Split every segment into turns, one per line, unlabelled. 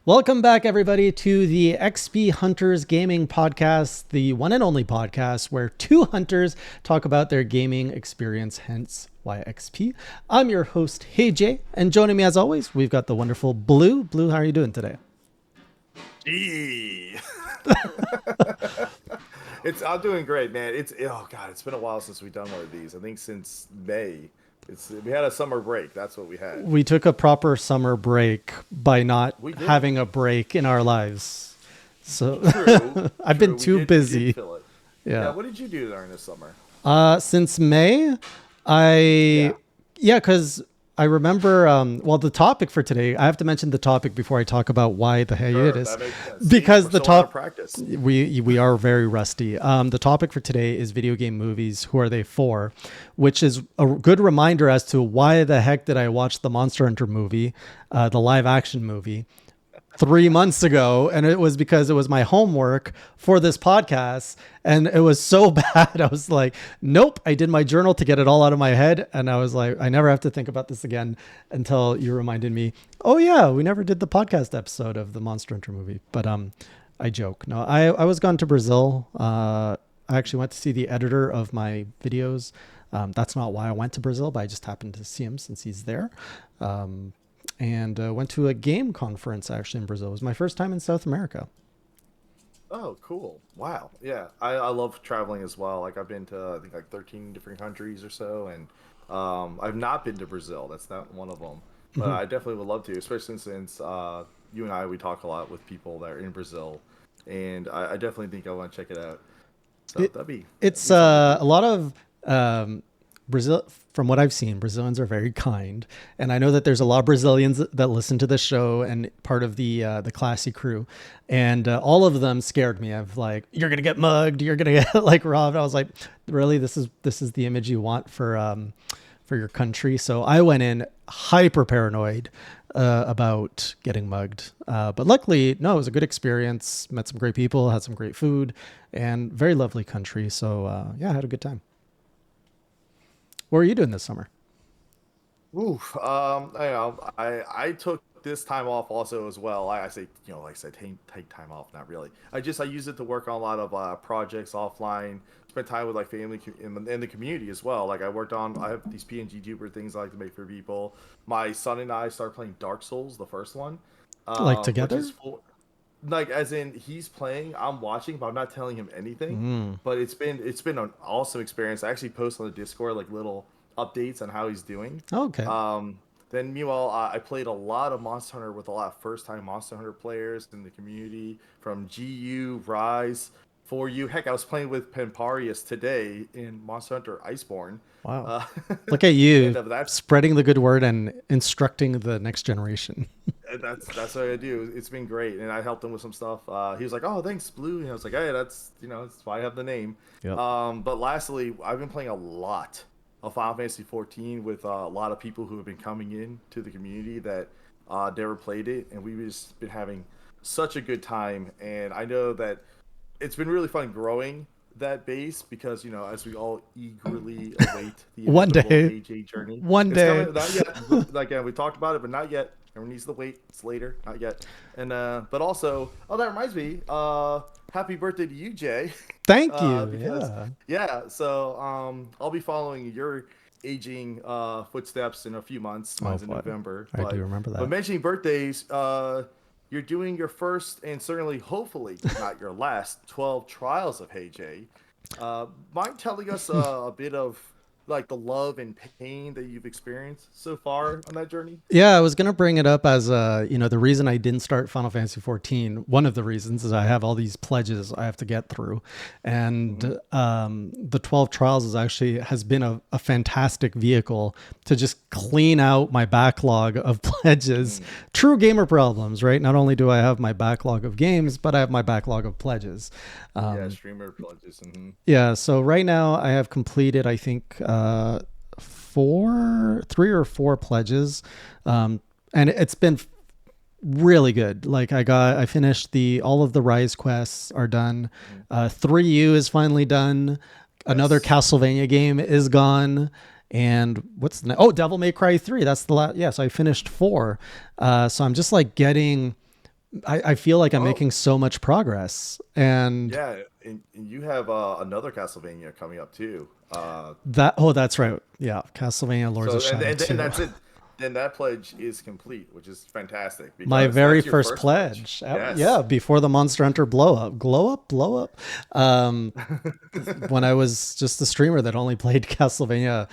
Welcome back, everybody, to the XP Hunters Gaming Podcast, the one and only podcast where two hunters talk about their gaming experience, hence why XP. I'm your host, HeyJay, and joining me as always, we've got the wonderful Blue. Blue, how are you doing today?
Gee. I'm doing great, man. It's been a while since we've done one of these. I think since May. We had a summer break. That's what we had.
We took a proper summer break by not having a break in our lives. So I've been too busy.
Yeah. What did you do during this summer?
Since May, because I remember, the topic for today, I have to mention the topic before I talk about why the hiatus, because the practice, we are very rusty. The topic for today is video game movies. Who are they for? Which is a good reminder as to why the heck did I watch the Monster Hunter movie, the live action movie, 3 months ago, and it was because it was my homework for this podcast, and it was so bad. I was like, nope. I did my journal to get it all out of my head, and I was like, I never have to think about this again until you reminded me, oh yeah, we never did the podcast episode of the Monster Hunter movie. But I joke. No, I was gone to Brazil. I actually went to see the editor of my videos. That's not why I went to Brazil, but I just happened to see him since he's there. And went to a game conference actually in Brazil. It was my first time in South America.
Oh, cool. Wow. Yeah. I love traveling as well. Like I've been to, I think 13 different countries or so. And I've not been to Brazil. That's not one of them. But I definitely would love to, especially since you and we talk a lot with people that are in Brazil. And I definitely think I want to check it out. So
it's a lot of Brazil. From what I've seen, Brazilians are very kind, and I know that there's a lot of Brazilians that listen to the show and part of the Classy crew, and all of them scared me. Of like, you're gonna get mugged, you're gonna get like robbed. I was like, really, this is the image you want for your country? So I went in hyper paranoid about getting mugged, but luckily, no, it was a good experience. Met some great people, had some great food, and very lovely country. So I had a good time. What are you doing this summer?
Oof. I took this time off also as well. I say, like I said, take time off. Not really. I use it to work on a lot of projects offline. Spend time with like family in the community as well. Like I have these PNG Duper things I like to make for people. My son and I started playing Dark Souls, the first one.
Like together?
Like as in he's playing, I'm watching, but I'm not telling him anything. But it's been an awesome experience. I actually post on the Discord like little updates on how he's doing.
Okay.
Then meanwhile, I played a lot of Monster Hunter with a lot of first-time Monster Hunter players in the community from GU, Rise, 4U. Heck, I was playing with Pamparius today in Monster Hunter Iceborne.
Wow. Look at you spreading the good word and instructing the next generation.
That's what I do. It's been great, and I helped him with some stuff. He was like, "Oh, thanks, Blue." And I was like, "Hey, that's why I have the name."
Yep.
But lastly, I've been playing a lot of Final Fantasy 14 with a lot of people who have been coming in to the community that never played it, and we've just been having such a good time. And I know that it's been really fun growing that base because as we all eagerly await the
one day
HeyJay journey.
One day,
not yet. Again, we talked about it, but not yet. Everyone needs to wait. It's later, not yet. And but also, that reminds me. Happy birthday to you, Jay.
Thank you.
So I'll be following your aging footsteps in a few months. Mine's in November.
I do remember that.
But mentioning birthdays, you're doing your first and certainly, hopefully, not your last 12 Trials of HeyJay. Mind telling us a bit of like the love and pain that you've experienced so far on that journey?
Yeah, I was going to bring it up as the reason I didn't start Final Fantasy 14. One of the reasons is I have all these pledges I have to get through. And the 12 Trials has been a fantastic vehicle to just clean out my backlog of pledges. True gamer problems, right? Not only do I have my backlog of games, but I have my backlog of pledges.
Streamer pledges.
Yeah, so right now I have completed, I think, 3 or 4 pledges, and it's been really good. Like I finished all of the Rise quests are done. 3U is finally done. Another Castlevania game is gone. And Devil May Cry 3. That's the last. Yes, I finished 4. So I'm just like getting I feel like I'm
Oh,
making so much progress. And
yeah, and you have another Castlevania coming up too.
that's right. Yeah. Castlevania Lords of
So
Shadow
and then
2.
that's it. Then that pledge is complete, which is fantastic
My
because
very
that's your
first
first pledge.
pledge. Yeah,
Yes.
before the Monster Hunter blow up. Blow up. Um, when I was just a streamer that only played Castlevania.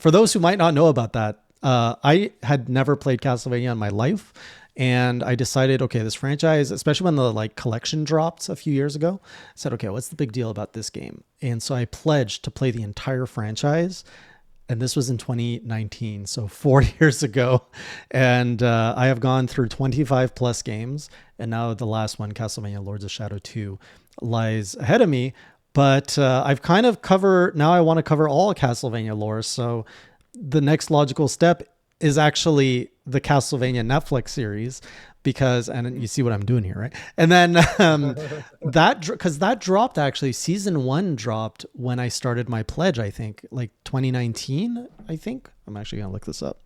For those who might not know about that, I had never played Castlevania in my life, and I decided, okay, this franchise, especially when the like collection dropped a few years ago, I said, okay, what's the big deal about this game? And so I pledged to play the entire franchise, and this was in 2019, so 4 years ago. And I have gone through 25 plus games, and now the last one, Castlevania Lords of Shadow 2, lies ahead of me. But I've kind of covered, now I want to cover all Castlevania lore. So the next logical step is actually the Castlevania Netflix series, because, and you see what I'm doing here, right? And then that, because that dropped, actually season one dropped when I started my pledge, I think like 2019. I think I'm actually gonna look this up.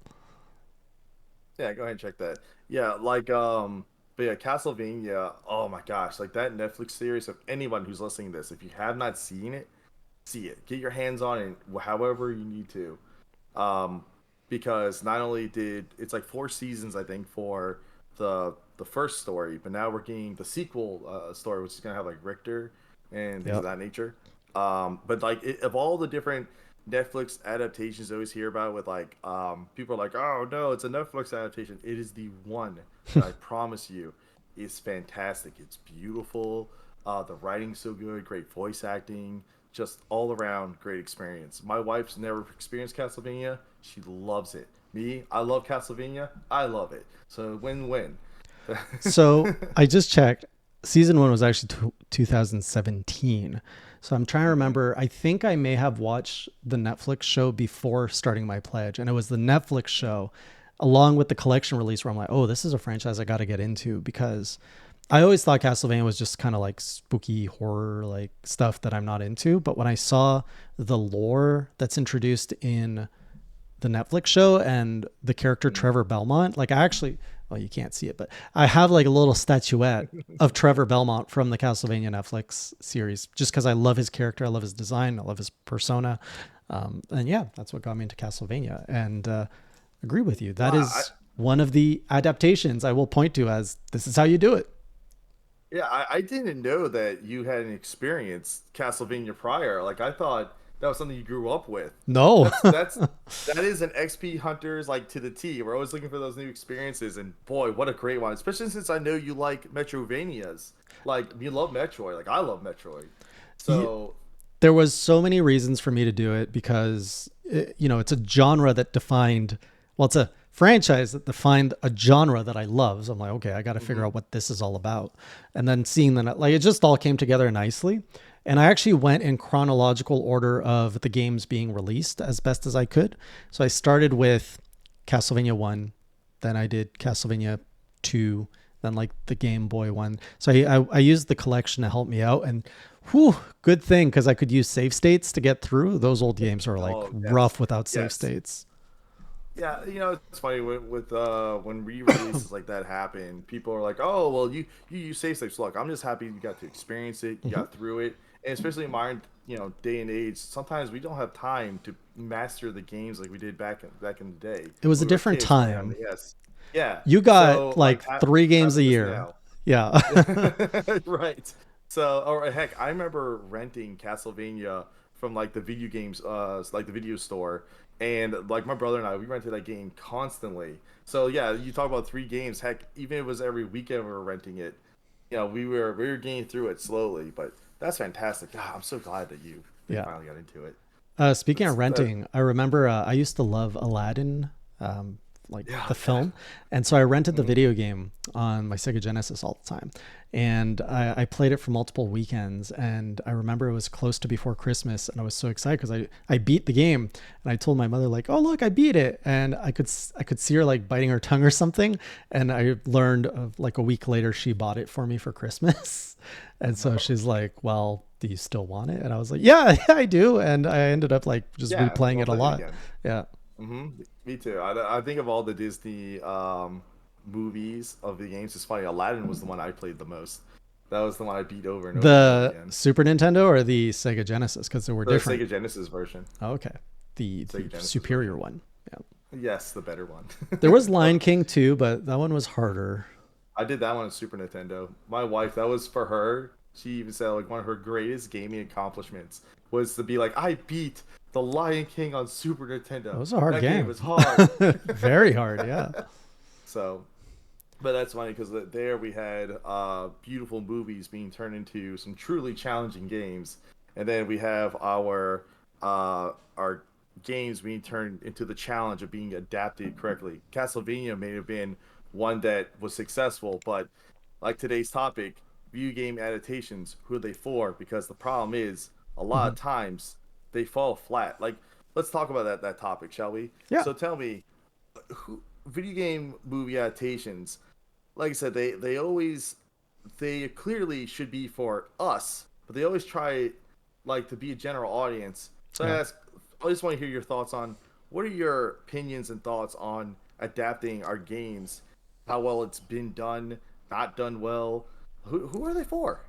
Yeah, go ahead and check that. Yeah, like but yeah, Castlevania, oh my gosh, like that Netflix series, if anyone who's listening to this, if you have not seen it, see it. Get your hands on it however you need to. Um because not only did it's like 4 seasons I think for the first story, but now we're getting the sequel story which is going to have like Richter and things of
Yep.
that nature. But like of all the different Netflix adaptations I always hear about with like people are like, "Oh no, it's a Netflix adaptation." It is the one that I promise you is fantastic. It's beautiful. The writing's so good, great voice acting, just all around great experience. My wife's never experienced Castlevania. She loves it. Me, I love Castlevania. I love it. So win-win.
So I just checked. Season one was actually 2017. So I'm trying to
Hmm.
remember. I think I may have watched the Netflix show before starting my pledge. And it was the Netflix show along with the collection release where I'm like, oh, this is a franchise I got to get into, because I always thought Castlevania was just kind of like spooky horror, like stuff that I'm not into. But when I saw the lore that's introduced in the Netflix show and the character Trevor Belmont, like I actually, well, you can't see it, but I have like a little statuette of Trevor Belmont from the Castlevania Netflix series, just because I love his character, I love his design, I love his persona, and yeah, that's what got me into Castlevania. And agree with you. That
Wow,
is one of the adaptations I will point to as this is how you do it.
I didn't know that you hadn't experienced Castlevania prior. Like I thought that was something you grew up with.
No.
That's that is an XP hunters like to the T. We're always looking for those new experiences, and boy, what a great one! Especially since I know you like Metrovanias. Like you love Metroid. Like I love Metroid. So
There was so many reasons for me to do it, because it's a genre that defined, well, it's a franchise that defined a genre that I love. So I'm like, okay, I got to figure
mhm.
out what this is all about. And then seeing that, like, it just all came together nicely. And I actually went in chronological order of the games being released as best as I could. So I started with Castlevania 1, then I did Castlevania 2, then like the Game Boy one. So I used the collection to help me out. And whew, good thing, because I could use save states to get through. Those old games are like
Oh yes,
rough without save
yes.
states.
Yeah, it's funny with when re-releases like that happen, people are like, "Oh, well, you use safe states." Look, I'm just happy you got to experience it, you
Hmm.
got through it, and especially in my day and age, sometimes we don't have time to master the games like we did back in the day
It was a
when we were
different
kids playing on
time.
the S. Yeah,
You got
so like
like 3 games a
having this
year.
now.
Yeah.
Right. So, or heck, I remember renting Castlevania from like the video games, like the video store, and like my brother and I, we rented that game constantly. So yeah, you talk about 3 games. Heck, even if it was every weekend we were renting it, we were getting through it slowly. But that's fantastic. God, I'm so glad that you
Yeah.
finally got into it.
Speaking
That's
of renting, I remember I used to love Aladdin, um, like
yeah,
the
yeah.
film. And so I rented the
Mhm.
video game on my Sega Genesis all the time. And I played it for multiple weekends. And I remember it was close to before Christmas. And I was so excited because I beat the game. And I told my mother, like, oh, look, I beat it. And I could see her like biting her tongue or something. And I learned like a week later, she bought it for me for Christmas. And so she's like, well, do you still want it? And I was like, yeah, yeah, I do. And I ended up like just
Yeah,
replaying
I'll
it a
play it
lot.
again.
Yeah.
Me too. I think of all the Disney movies of the games. It's funny, Aladdin was the one I played the most. That was the one I beat over and over and over
The
again.
Super Nintendo or the Sega Genesis? Because they were different.
The Sega Genesis version.
Oh, okay. The superior version. One. Yeah.
Yes, the better one.
There was Lion King too, but that one was harder.
I did that one on Super Nintendo. My wife, that was for her. She even said like one of her greatest gaming accomplishments was to be like, I beat the Lion King on Super Nintendo.
It was a hard game.
It was hard.
Very hard, yeah.
So, but that's funny because there we had beautiful movies being turned into some truly challenging games, and then we have our games being turned into the challenge of being adapted correctly. Castlevania may have been one that was successful, but like today's topic, video game adaptations, who are they for? Because the problem is a lot of times they fall flat. Like, let's talk about that topic, shall we?
Yeah.
So tell me, video game movie adaptations, like I said, they clearly should be for us, but they always try like to be a general audience. So I just want to hear your thoughts on what are your opinions and thoughts on adapting our games, how well it's been done, not done well. Who are they for?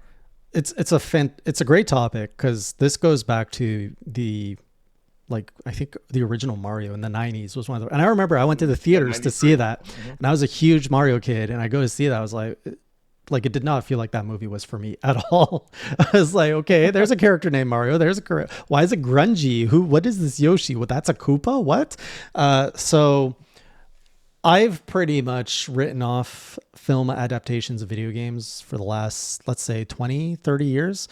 It's a great topic because this goes back to I think the original Mario in the 90s was one of the, and I remember I went to the theaters to see that, and I was a huge Mario kid, and I go to see that, I was like it did not feel like that movie was for me at all. I was like, okay, there's a character named Mario. Why is it grungy? What is this Yoshi? Well, that's a Koopa? What? So I've pretty much written off film adaptations of video games for the last, let's say 20, 30 years,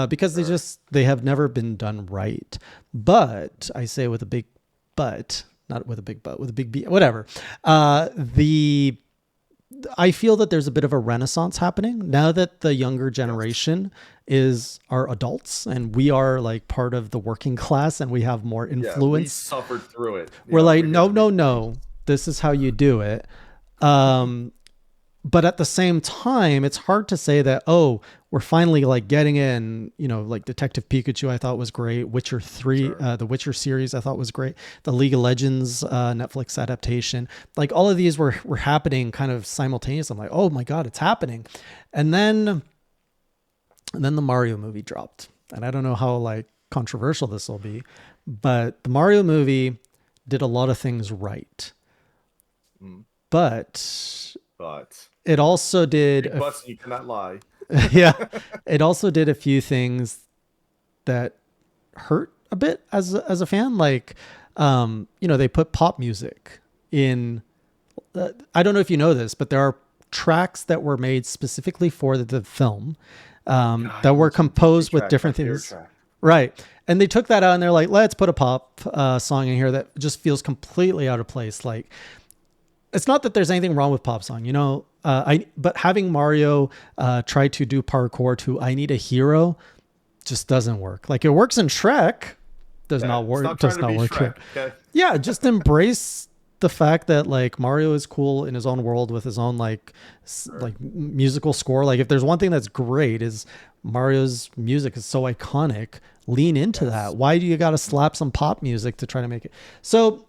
because they have never been done right. But I say with a big but, not with a big but, with a big B, whatever. I feel that there's a bit of a renaissance happening now that the younger generation are adults and we are like part of the working class and we have more influence. Yeah, we
suffered through it.
We're like, no. This is how you do it. But at the same time, it's hard to say that, we're finally like getting in, like Detective Pikachu, I thought was great. Witcher 3, the Witcher series, I thought was great. The League of Legends Netflix adaptation, like all of these were happening kind of simultaneously. I'm like, oh my God, it's happening. And then the Mario movie dropped. And I don't know how like controversial this will be, but the Mario movie did a lot of things right. But it also did.
You cannot lie.
Yeah, it also did a few things that hurt a bit as a fan. Like, they put pop music in. I don't know if you know this, but there are tracks that were made specifically for the film that were composed with different things. Right. And they took that out and they're like, let's put a pop song in here that just feels completely out of place. Like, it's not that there's anything wrong with pop song, but having Mario try to do parkour to I Need a Hero just doesn't work. Like, it works in Shrek, does not work here. Okay? Yeah, just embrace the fact that like Mario is cool in his own world with his own like musical score. Like, if there's one thing that's great is Mario's music is so iconic. Lean into that. Why do you got to slap some pop music to try to make it? So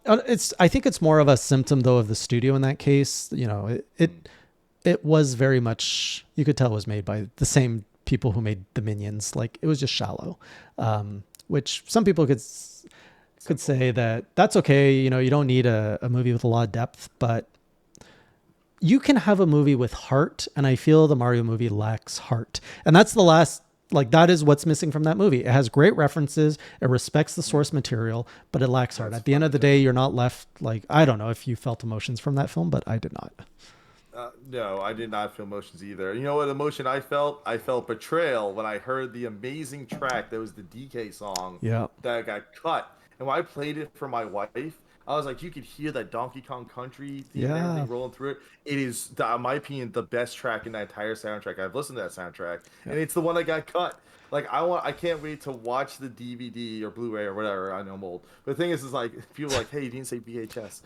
I think it's more of a symptom though of the studio in that case. It was very much, you could tell it was made by the same people who made the Minions. Like, it was just shallow, which some people could say that's okay. You don't need a movie with a lot of depth, but you can have a movie with heart. And I feel the Mario movie lacks heart. And that's that is what's missing from that movie. It has great references. It respects the source material, but it lacks heart. At the end of the day, you're not left like, I don't know if you felt emotions from that film, but I did not.
No, I did not feel emotions either. You know what emotion I felt? I felt betrayal when I heard the amazing track that was the DK song that got cut. And when I played it for my wife, I was like, you could hear that Donkey Kong Country theme and everything rolling through it. It is, in my opinion, the best track in that entire soundtrack. I've listened to that soundtrack, and it's the one that got cut. Like, I can't wait to watch the DVD or Blu-ray or whatever. I know I'm old. But the thing is like, people are like, hey, you didn't say VHS.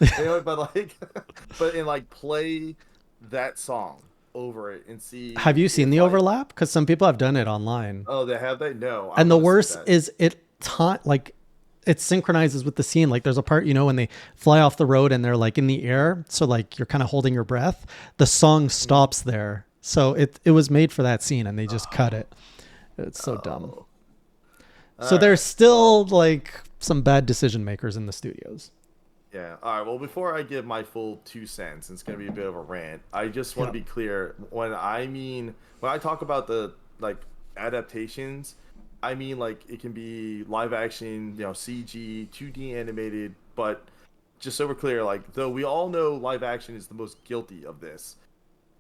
But play that song over it and see.
Have you seen the overlap? Because some people have done it online.
Oh, they have? They? No.
And the worst is it synchronizes with the scene. Like there's a part, you know, when they fly off the road and they're like in the air, so like you're kind of holding your breath, the song stops there. So it was made for that scene and they just cut it. It's so dumb. So there's still like some bad decision makers in the studios.
Yeah. All right. Well, before I give my full 2 cents, it's going to be a bit of a rant. I just want to be clear. When I talk about the like adaptations, I mean like it can be live action, you know, CG, 2D animated, but just so we're clear, like though we all know live action is the most guilty of this.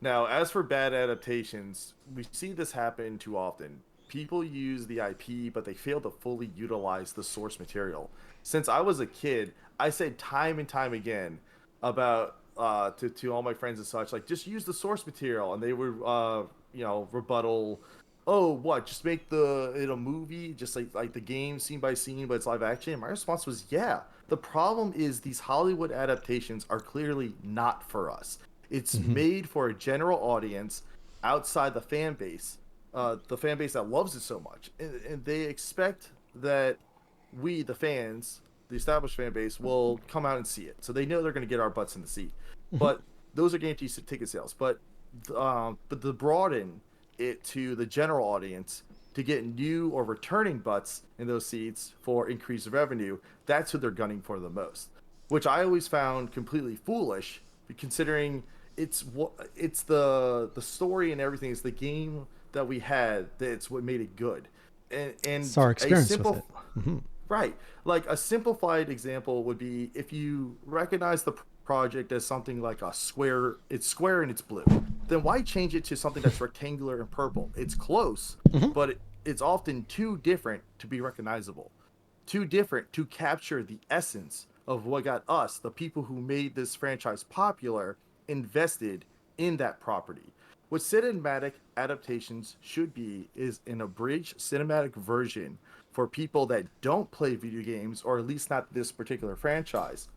Now, as for bad adaptations, we see this happen too often. People use the IP, but they fail to fully utilize the source material. Since I was a kid, I said time and time again about to all my friends and such, like just use the source material, and they would you know rebuttal, oh what, just make it a movie, just like the game scene by scene, but it's live action. My response was yeah. The problem is these Hollywood adaptations are clearly not for us. It's made for a general audience outside the fan base that loves it so much, and they expect that we, the fans, the established fan base, will come out and see it. So they know they're going to get our butts in the seat. But those are guaranteed ticket sales. But to broaden it to the general audience to get new or returning butts in those seats for increased revenue, that's who they're gunning for the most. Which I always found completely foolish, considering it's the story and everything. It's the game that we had that's what made it good. And
it's our experience with it.
Right. Like a simplified example would be if you recognize the project as something like a square, it's square and it's blue, then why change it to something that's rectangular and purple? It's close, but it's often too different to be recognizable, too different to capture the essence of what got us, the people who made this franchise popular, invested in that property. What cinematic adaptations should be is an abridged cinematic version for people that don't play video games, or at least not this particular franchise.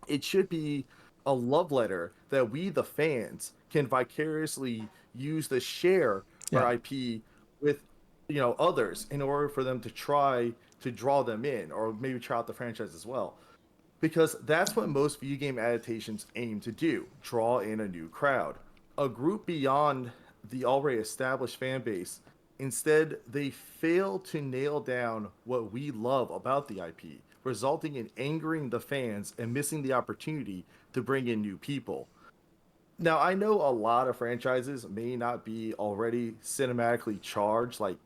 It should be a love letter that we, the fans, can vicariously use to share our IP with, you know, others in order for them to try to draw them in, or maybe try out the franchise as well. Because that's what most video game adaptations aim to do, draw in a new crowd. A group beyond the already established fan base. Instead, they fail to nail down what we love about the IP, resulting in angering the fans and missing the opportunity to bring in new people. Now, I know a lot of franchises may not be already cinematically charged like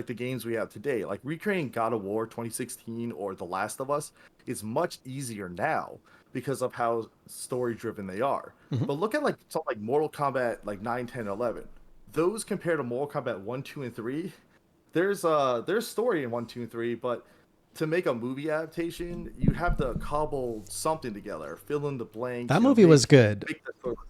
the games we have today. Like recreating God of War 2016 or The Last of Us is much easier now because of how story driven they are. But look at like something like Mortal Kombat like 9, 10, 11. Those compared to Mortal Kombat 1, 2, and 3, there's story in 1, 2, and 3, but to make a movie adaptation, you have to cobble something together, fill in the blanks.
That movie was good.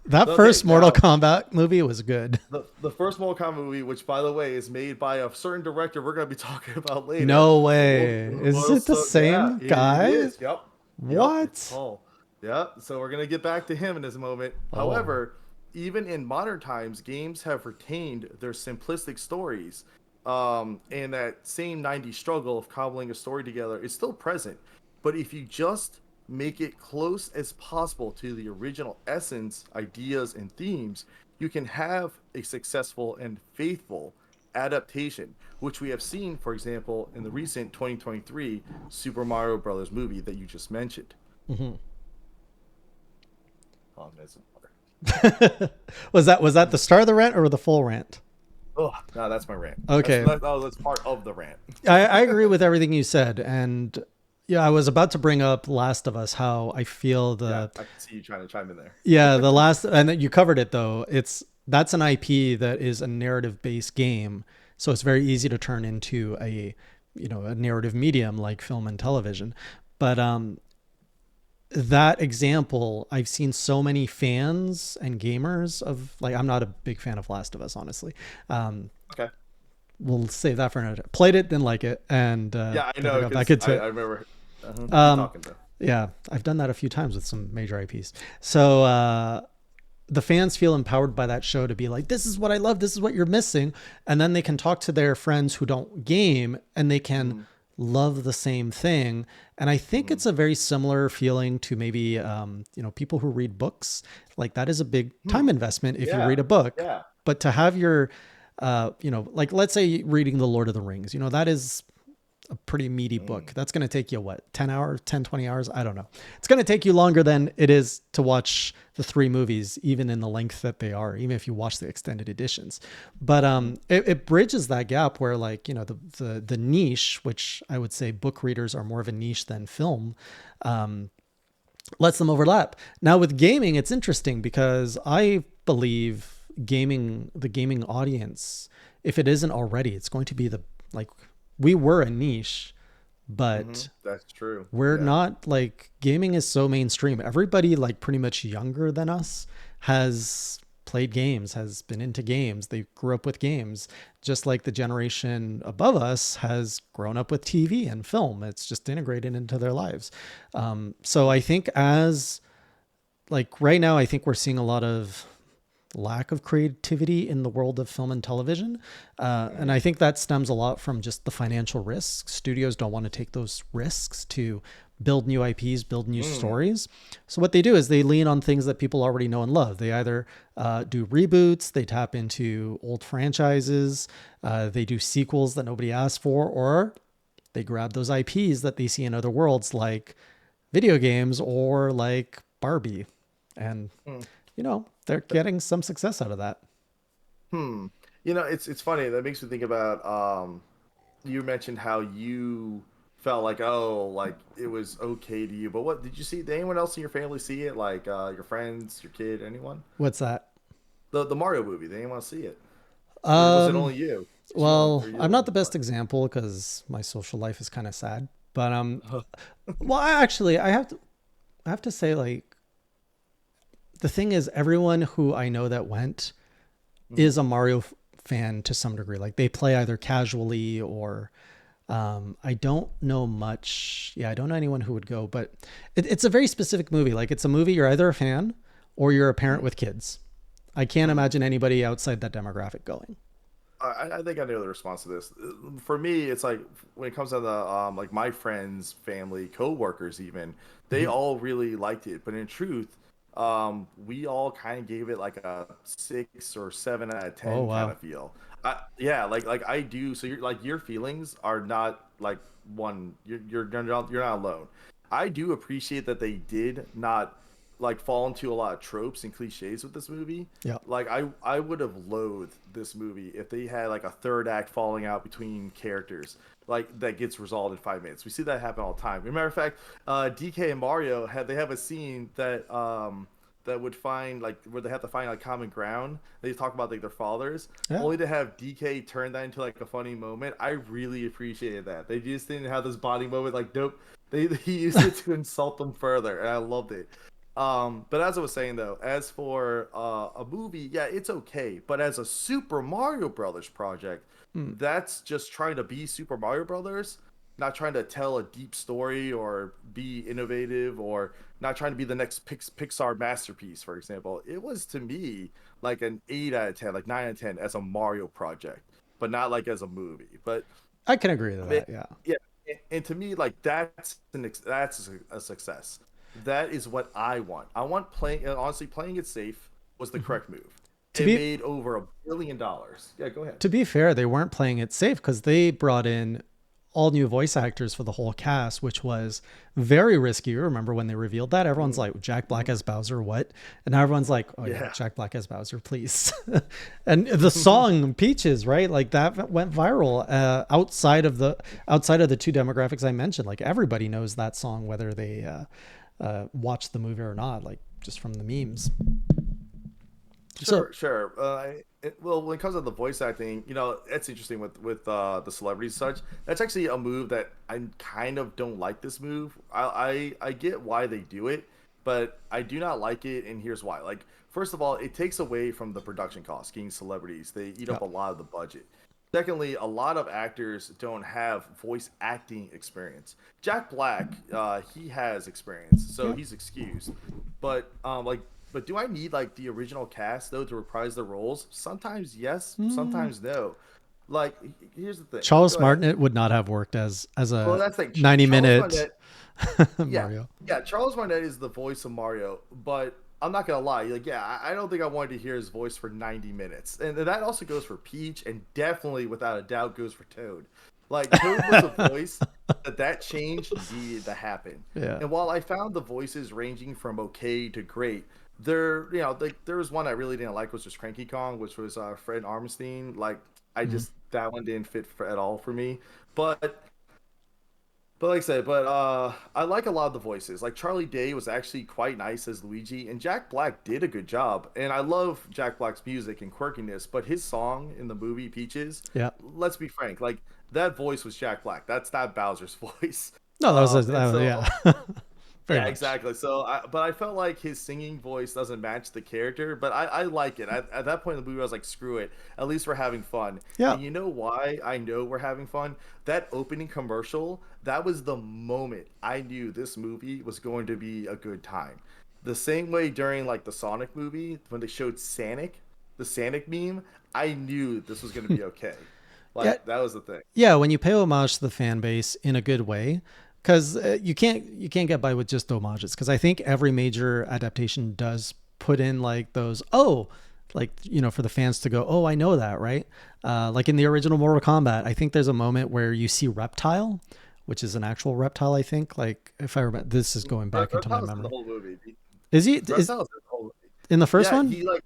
That first Mortal Kombat movie was good.
The first Mortal Kombat movie, which by the way is made by a certain director we're going to be talking about later.
No way. Is it the same guy?
It is. Yep.
What?
Yep. So we're going to get back to him in this moment. However, even in modern times, games have retained their simplistic stories. And that same 90s struggle of cobbling a story together is still present. But if you just make it close as possible to the original essence, ideas, and themes, you can have a successful and faithful adaptation, which we have seen, for example, in the recent 2023 Super Mario Brothers movie that you just mentioned.
Was that the start of the rant or the full rant?
Oh, no, that's my rant.
Okay.
That's part of the rant.
I agree with everything you said. And yeah, I was about to bring up Last of Us, how I feel
I can see you trying to chime in there.
Yeah, the last, and you covered it though. That's an IP that is a narrative based game. So it's very easy to turn into a narrative medium like film and television. But, that example, I've seen so many fans and gamers of, like, I'm not a big fan of Last of Us, honestly.
Okay.
We'll save that for another. Played it, didn't like it, and
yeah, I know. I remember.
Talking to. Yeah, I've done that a few times with some major IPs. So the fans feel empowered by that show to be like, this is what I love, this is what you're missing, and then they can talk to their friends who don't game, and they can love the same thing. And I think
Mm-hmm.
it's a very similar feeling to maybe, people who read books. Like that is a big
Hmm.
time investment if you
Yeah.
read a book.
Yeah.
But to have your, like let's say reading The Lord of the Rings, that is a pretty meaty book.
Mm.
That's going to take you what, 10 hours, 10, 20 hours? I don't know. It's going to take you longer than it is to watch the three movies, even in the length that they are, even if you watch the extended editions. But
Mm-hmm.
it bridges that gap where like, the niche, which I would say book readers are more of a niche than film, lets them overlap. Now with gaming, it's interesting because I believe the gaming audience, if it isn't already, it's going to be like, we were a niche,
Mm-hmm.
but
That's true.
we're
Yeah.
not, like, gaming is so mainstream. Everybody like pretty much younger than us has played games, has been into games. They grew up with games, just like the generation above us has grown up with TV and film. It's just integrated into their lives. So I think as like right now, I think we're seeing a lot of lack of creativity in the world of film and television. And I think that stems a lot from just the financial risks. Studios don't want to take those risks to build new IPs, build new
Mm.
stories. So what they do is they lean on things that people already know and love. They either do reboots, they tap into old franchises, they do sequels that nobody asked for, or they grab those IPs that they see in other worlds, like video games or like Barbie. And
Mm.
they're getting some success out of that.
Hmm. It's funny. That makes me think about you mentioned how you felt like, oh, like it was okay to you. But what did you see? Did anyone else in your family see it? Like your friends, your kid, anyone?
What's that?
The Mario movie. They didn't want to see it. Or was it
Um,
only you?
well,
Or you the
I'm
one
not the
who
best
thought?
example because my social life is kind of sad. But well, actually, I have to say, like, the thing is, everyone who I know that went
Mhm.
is a Mario fan to some degree. Like they play either casually or I don't know much. Yeah, I don't know anyone who would go, but it's a very specific movie. Like it's a movie you're either a fan or you're a parent
Mhm.
with kids. I can't
Hmm.
imagine anybody outside that demographic going.
I think I know the response to this. For me, it's like when it comes to the like my friends, family, co-workers even, they
Mhm.
all really liked it. But in truth, we all kind of gave it like a 6 or 7 out of
Oh
10 kind
wow.
of feel. Yeah, like I do. So you're like your feelings are not like one. You're not alone. I do appreciate that they did not like fall into a lot of tropes and cliches with this movie.
Yeah.
Like I would have loathed this movie if they had like a third act falling out between characters like that gets resolved in 5 minutes. We see that happen all the time. As a matter of fact, DK and Mario have a scene that would find like where they have to find like common ground. They talk about like their fathers,
Yeah.
only to have DK turn that into like a funny moment. I really appreciated that. They just didn't have this body moment like nope. He used it to insult them further, and I loved it. But as I was saying though, as for a movie, yeah, it's okay. But as a Super Mario Brothers project,
Hmm.
that's just trying to be Super Mario Brothers, not trying to tell a deep story or be innovative or not trying to be the next Pixar masterpiece, for example. It was to me like an 8 out of 10, like 9 out of 10 as a Mario project, but not like as a movie. But
I can agree to
I mean,
that. Yeah.
yeah, and to me, like that's a success. That is what I want. I want playing. Honestly, playing it safe was the
Mhm.
correct move.
To
It
be
made over $1 billion. Yeah, go ahead.
to be fair, they weren't playing it safe because they brought in all new voice actors for the whole cast, which was very risky. You remember when they revealed that? Everyone's like, Jack Black
Mm-hmm.
as Bowser, what? And now everyone's like, oh yeah,
Yeah.
Jack Black as Bowser, please. And the song Peaches, right? Like that went viral outside of the two demographics I mentioned. Like everybody knows that song, whether they watch the movie or not, like just from the memes. So
Sure, sure. Well, when it comes to the voice acting, it's interesting with the celebrities and such. That's actually a move that I kind of don't like. This move, I get why they do it, but I do not like it, and here's why. Like, first of all, it takes away from the production costs. Getting celebrities, they eat
yeah,
up a lot of the budget. Secondly, a lot of actors don't have voice acting experience. Jack Black, he has experience, so
yeah.
he's excused. But do I need like the original cast though to reprise the roles? Sometimes yes,
Mm,
sometimes no. Like, here's the thing.
Charles
Go ahead.
Martinet would not have worked as
Well,
a
that's like
90
Charles
minute
Martinet. Yeah,
Mario.
yeah. Charles Martinet is the voice of Mario, but I'm not gonna lie. Like, yeah, I don't think I wanted to hear his voice for 90 minutes, and that also goes for Peach, and definitely, without a doubt, goes for Toad. Like, Toad was a voice that change needed to happen.
Yeah.
And while I found the voices ranging from okay to great, there was one I really didn't like, was just Cranky Kong, which was Fred Armstein. Like, I
Mhm.
just that one didn't fit at all for me. But like I said, I like a lot of the voices. Like Charlie Day was actually quite nice as Luigi, and Jack Black did a good job. And I love Jack Black's music and quirkiness, but his song in the movie Peaches,
Yeah.
let's be frank, like that voice was Jack Black. That's not Bowser's voice.
No,
And
yeah.
so
Very
yeah,
much.
exactly. But I felt like his singing voice doesn't match the character, but I like it. At that point in the movie, I was like, screw it. At least we're having fun.
Yeah.
And you know why I know we're having fun? That opening commercial, that was the moment I knew this movie was going to be a good time. The same way during like the Sonic movie, when they showed Sonic, the Sonic meme, I knew this was going to be okay.
Yeah.
Like, that was the thing.
Yeah, when you pay homage to the fan base in a good way, because you can't get by with just homages. Because I think every major adaptation does put in like those like for the fans to go, oh, I know that, right? Like in the original Mortal Kombat, I think there's a moment where you see Reptile, which is an actual reptile. I think, like if I remember, this is going back into my
Reptile's in the
memory.
whole movie.
Is he is
Reptile's in the whole movie.
in the first
Yeah,
one?
he like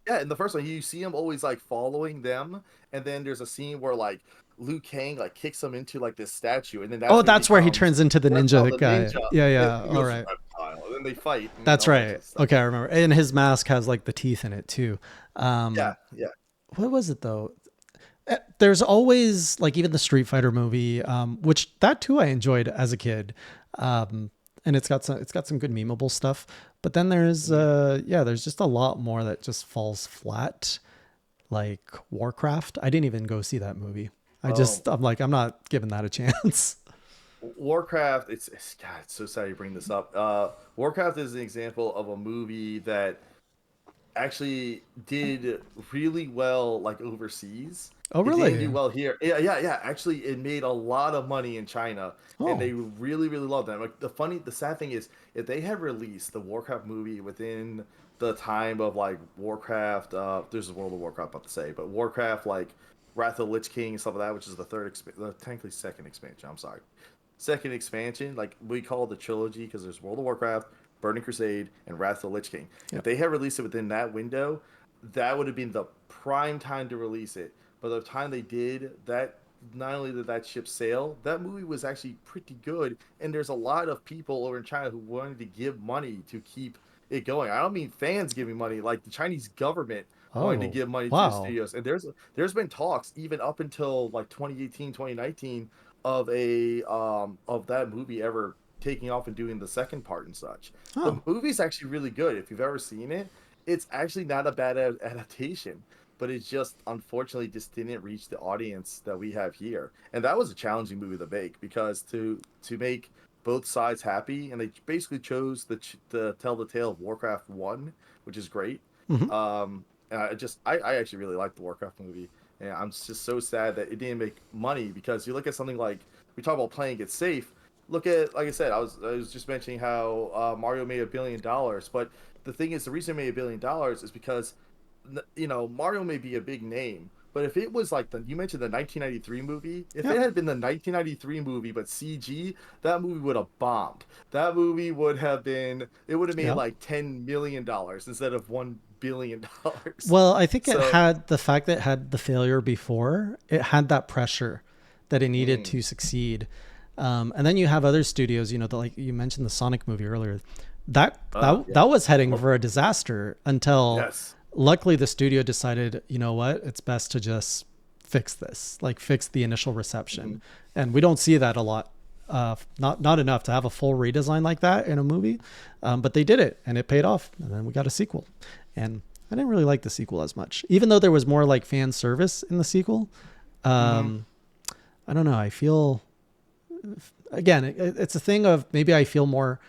Yeah, in the first one, you see him always like following them, and then there's a scene where like Liu Kang like kicks him into like this statue, and then
Oh,
that's when he
that's where he
becomes
turns into the
Reptile
ninja
the
guy.
Ninja.
Yeah,
And
yeah.
he
All
goes
right.
Reptile, and then they fight and
That's
all that sort
right.
of stuff.
Okay, I remember. And his mask has like the teeth in it too.
Yeah,
Um,
yeah.
what was it though? There's always like even the Street Fighter movie, which that too I enjoyed as a kid, and it's got some good memeable stuff. But then there's just a lot more that just falls flat, like Warcraft. I didn't even go see that movie.
Oh,
I'm like I'm not giving that a chance.
Warcraft. It's God. It's so sad you bring this up. Warcraft is an example of a movie that actually did really well like overseas.
Oh
It didn't do
really?
well here. Yeah, yeah, yeah. Actually, it made a lot of money in China, and
Oh
they really, really loved them. Like the sad thing is, if they had released the Warcraft movie within the time of like Warcraft, there's World of Warcraft about to say, but Warcraft like Wrath of the Lich King and stuff like that, which is the technically second expansion. I'm sorry, second expansion. Like we call it the trilogy because there's World of Warcraft, Burning Crusade, and Wrath of the Lich King.
yeah.
If they had released it within that window, that would have been the prime time to release it. But the time they did that, not only did that ship sail, that movie was actually pretty good. And there's a lot of people over in China who wanted to give money to keep it going. I don't mean fans giving money, like the Chinese government wanted to
Oh
give money to the
wow.
studios. And there's been talks even up until like 2018, 2019 of a of that movie ever taking off and doing the second part and such. The
Oh
movie's actually really good. If you've ever seen it, it's actually not a bad adaptation, but it just unfortunately just didn't reach the audience that we have here. And that was a challenging movie to make because to make both sides happy, and they basically chose to tell the tale of Warcraft 1, which is great.
hmm
And I actually really liked the Warcraft movie. And I'm just so sad that it didn't make money because you look at something like we talk about playing it safe. Look at, like I said, I was just mentioning how Mario made $1 billion, but the thing is, the reason it made $1 billion is because Mario may be a big name, but if it was like you mentioned the 1993 movie, if it
Yep.
had been the 1993 movie but CG, that movie would have bombed. That movie it would have made
Yeah.
like $10 million instead of $1 billion.
Well, I think it
So,
had the fact that it had the failure before, it had that pressure that it needed
mm,
to succeed. And then you have other studios, like you mentioned the Sonic movie earlier. That that
yeah,
that was heading for a disaster until
yes,
luckily the studio decided, you know what, it's best to just fix this, like fix the initial reception.
mhm.
And we don't see that a lot. Not enough to have a full redesign like that in a movie, but they did it and it paid off. And then we got a sequel, and I didn't really like the sequel as much, even though there was more like fan service in the sequel.
Hmm.
Um, I don't know. I feel again, it's a thing of maybe I feel more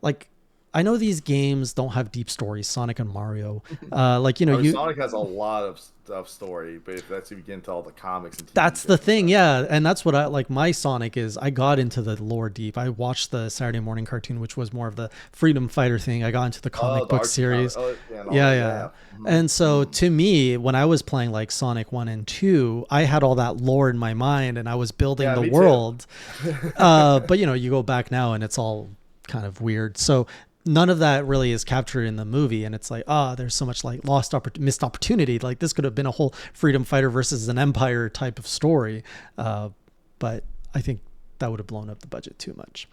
like I know these games don't have deep stories, Sonic and Mario. Like, you know,
I mean,
you
Sonic has a lot of story, but if that's if you get into all the comics and TV
that's the
shows and
thing,
stuff.
yeah. And that's what I like. My Sonic is I got into the lore deep. I watched the Saturday morning cartoon, which was more of the freedom fighter thing. I got into the
Oh,
comic
the
book
Archie comic.
series.
Oh, yeah, and all
Yeah,
that.
yeah.
Yeah.
And so
Mm-hmm.
to me, when I was playing like Sonic 1 and 2, I had all that lore in my mind and I was building
Yeah,
the
me too.
world. But you know, you go back now and it's all kind of weird. So none of that really is captured in the movie, and it's like, there's so much like missed opportunity. Like this could have been a whole freedom fighter versus an empire type of story, but I think that would have blown up the budget too much.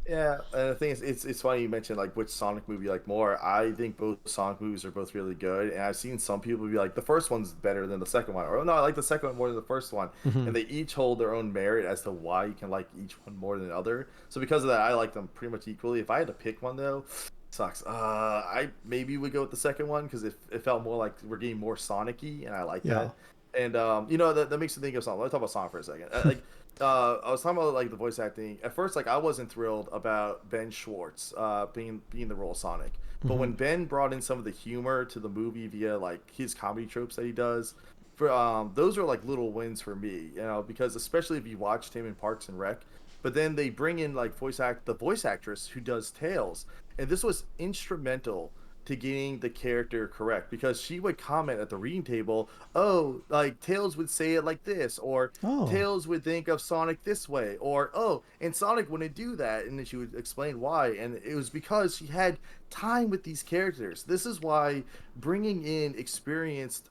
Yeah, and the thing is, it's funny you mentioned like which Sonic movie you like more. I think both Sonic movies are both really good, and I've seen some people be like the first one's better than the second one, or no, I like the second one more than the first one,
Hmm.
and they each hold their own merit as to why you can like each one more than the other. So because of that, I like them pretty much equally. If I had to pick one though, sucks. I maybe would go with the second one because it felt more like we're getting more Sonic-y, and I like
Yeah.
that. And you know that makes me think of something. Let's talk about Sonic for a second. Like I was talking about like the voice acting. At first, like I wasn't thrilled about Ben Schwartz being the role of Sonic, but
Hmm.
when Ben brought in some of the humor to the movie via like his comedy tropes that he does, for those are like little wins for me, you know, because especially if you watched him in Parks and Rec, but then they bring in like the voice actress who does Tails, and this was instrumental to getting the character correct because she would comment at the reading table, oh, like Tails would say it like this, or
Oh.
Tails would think of Sonic this way, or oh, and Sonic wouldn't do that, and then she would explain why, and it was because she had time with these characters. This is why bringing in experienced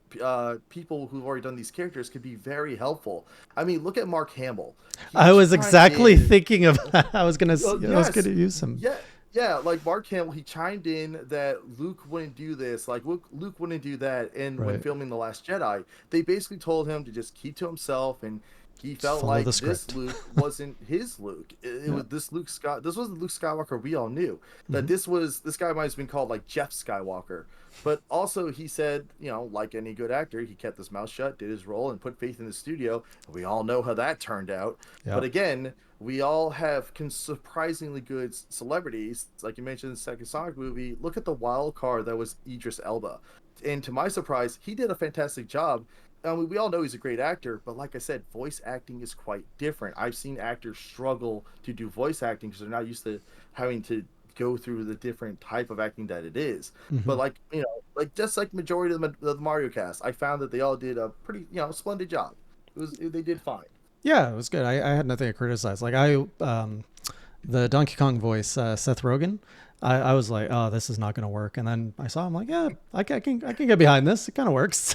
people who've already done these characters could be very helpful. I mean, look at Mark Hamill. He
I was
chimed
exactly
in.
thinking of I was gonna I was gonna
Yes,
use him.
yeah, yeah. Like Mark Hamill, he chimed in that Luke wouldn't do this, like Luke wouldn't do that. And when
Right.
filming The Last Jedi, they basically told him to just keep to himself, and he
Just
felt
follow the
like this
script.
Luke wasn't his Luke. It
Yeah.
was this Luke Scott. This wasn't Luke Skywalker we all knew. That
Hmm.
this guy might have been called like Jeff Skywalker. But also, he said, you know, like any good actor, he kept his mouth shut, did his role, and put faith in the studio. We all know how that turned out.
Yeah.
But again, we all have surprisingly good celebrities. Like you mentioned in the second Sonic movie, look at the wild card that was Idris Elba. And to my surprise, he did a fantastic job. I mean, we all know he's a great actor, but like I said, voice acting is quite different. I've seen actors struggle to do voice acting because they're not used to having to go through the different type of acting that it is.
Hmm.
But like, you know, like just like majority of the Mario cast, I found that they all did a pretty, you know, splendid job. They did fine.
Yeah, it was good. I had nothing to criticize. Like I the Donkey Kong voice, Seth Rogen. I was like, oh, this is not going to work. And then I saw him like, yeah, I can get behind this. It kind of works.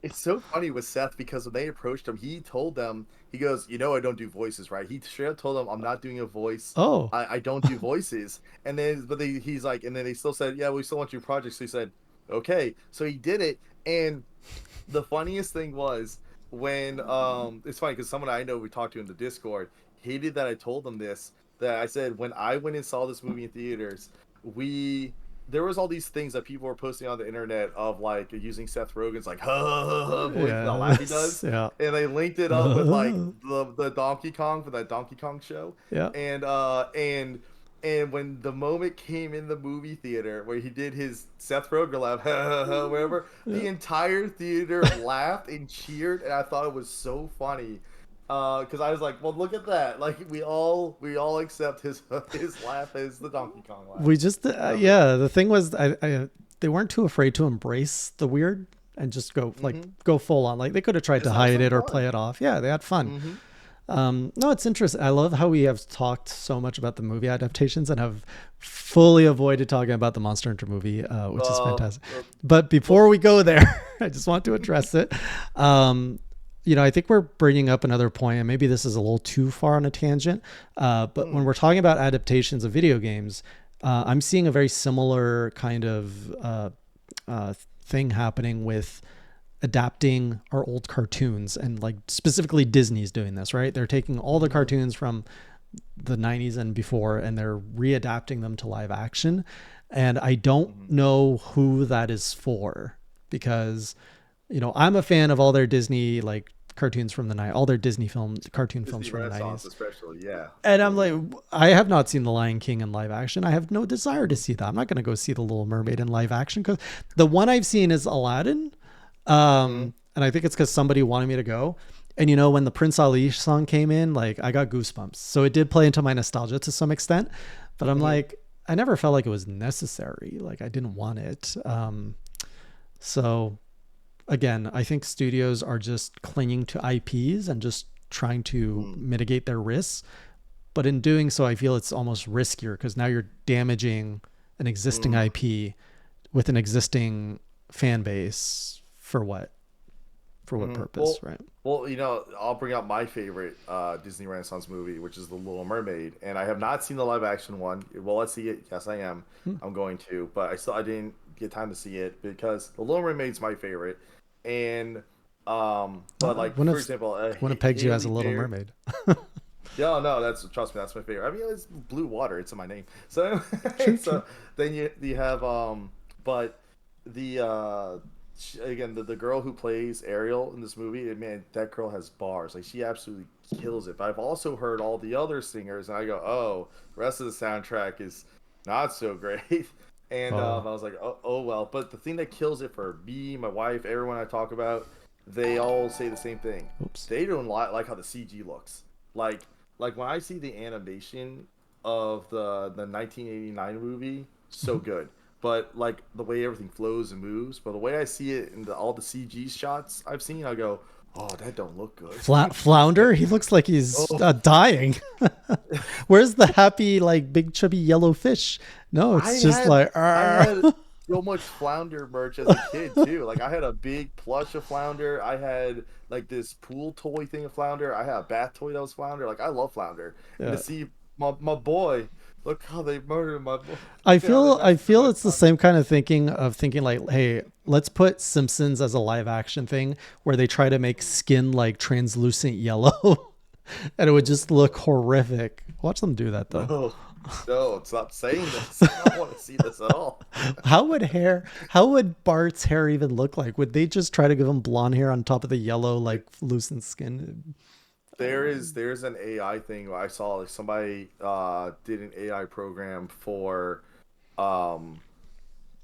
It's so funny with Seth because when they approached him, he told them, he goes, you know, I don't do voices, right? He straight up told them, I'm not doing a voice.
Oh,
I don't do voices. And then, he's like, and then they still said, yeah, we still want your project. So he said, okay. So he did it. And the funniest thing was when, it's funny because someone I know we talked to in the Discord hated that I told them this, that I said, when I went and saw this movie in theaters, we there was all these things that people were posting on the internet of like using Seth Rogen's like ha ha ha, ha voice, the laugh he
yes,
does,
yeah,
and they linked it up with like the Donkey Kong for that Donkey Kong show,
yeah,
and when the moment came in the movie theater where he did his Seth Rogen laugh, ha ha ha, whatever,
yeah.
the entire theater laughed and cheered, and I thought it was so funny. Because I was like, well, look at that. Like we all accept his his laugh as the Donkey Kong laugh.
We just,
But
yeah. The thing was, they weren't too afraid to embrace the weird and just go full on. Like they could have tried to
just have
hide
some
it or play
fun.
it off. Yeah, they had fun.
Hmm.
No, it's interesting. I love how we have talked so much about the movie adaptations and have fully avoided talking about the Monster Hunter movie, which is
Uh,
fantastic.
uh,
But
well,
before we go there, I just want to address it. Um, I think we're bringing up another point, and maybe this is a little too far on a tangent. But when
mm,
we're talking about adaptations of video games, I'm seeing a very similar kind of uh, thing happening with adapting our old cartoons, and like specifically Disney's doing this, right? They're taking all the
mhm,
cartoons from the 90s and before and they're readapting them to live action. And I don't
mhm.
know who that is for because I'm a fan of all their Disney like cartoons from the all their Disney cartoon films
Disney
from the
Renaissance,
90s.
especially, yeah.
And I'm like, I have not seen The Lion King in live action. I have no desire to see that. I'm not going to go see The Little Mermaid in live action because the one I've seen is Aladdin. And I think it's because somebody wanted me to go. And you know, when the Prince Ali song came in, like I got goosebumps. So it did play into my nostalgia to some extent. But I'm like, I never felt like it was necessary. Like I didn't want it. So again, I think studios are just clinging to IPs and just trying to mitigate their risks. But in doing so, I feel it's almost riskier because now you're damaging an existing IP with an existing fan base for what? For what purpose, right?
Well, you know, I'll bring up my favorite Disney Renaissance movie, which is The Little Mermaid, and I have not seen the live action one. Will I see it? Yes, I am. I'm going to, but I didn't get time to see it because The Little Mermaid's my favorite, and but like for example,
Winnipeg's you as a Little Mermaid.
Yeah, no, trust me, that's my favorite. I mean, it's blue water. It's in my name. So, so then you have but the again the girl who plays Ariel in this movie, man, that girl has bars. Like she absolutely kills it. But I've also heard all the other singers, and I go, oh, the rest of the soundtrack is not so great. And I was like, oh well. But the thing that kills it for me, my wife, everyone I talk about, they all say the same thing.
Oops.
They don't like how the CG looks. Like when I see the animation of the 1989 movie, so good. But like the way everything flows and moves, but the way I see it in all the CG shots I've seen, I go, oh, that don't look good.
Flounder, he looks like he's dying. Where's the happy, like big chubby yellow fish? No, it's I
had so much Flounder merch as a kid too. Like I had a big plush of Flounder. I had like this pool toy thing of Flounder. I had a bath toy that was Flounder. Like I love Flounder. Yeah. And to see my boy, look how they murdered my boy.
I feel it's the same kind of thinking like, hey, let's put Simpsons as a live action thing where they try to make skin like translucent yellow and it would just look horrific. Watch them do that though.
No, stop saying this. I don't want to see this at all.
How would Bart's hair even look like? Would they just try to give him blonde hair on top of the yellow, like loosened skin?
There's an AI thing I saw. Like somebody did an AI program for all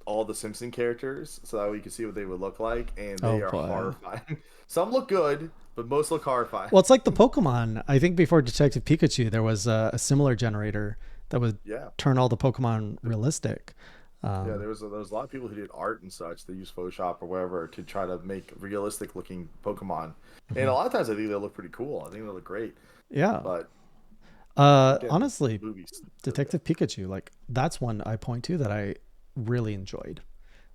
the Simpson characters so that we could see what they would look like, and they are horrifying. Some look good, but most look horrifying.
Well, it's like the Pokemon. I think before Detective Pikachu, there was a similar generator that would turn all the Pokemon realistic.
There was a lot of people who did art and such. They used Photoshop or whatever to try to make realistic looking Pokemon. And a lot of times I think they look pretty cool. I think they look great.
Yeah.
But
again, honestly, Detective Pikachu, like that's one I point to that I really enjoyed.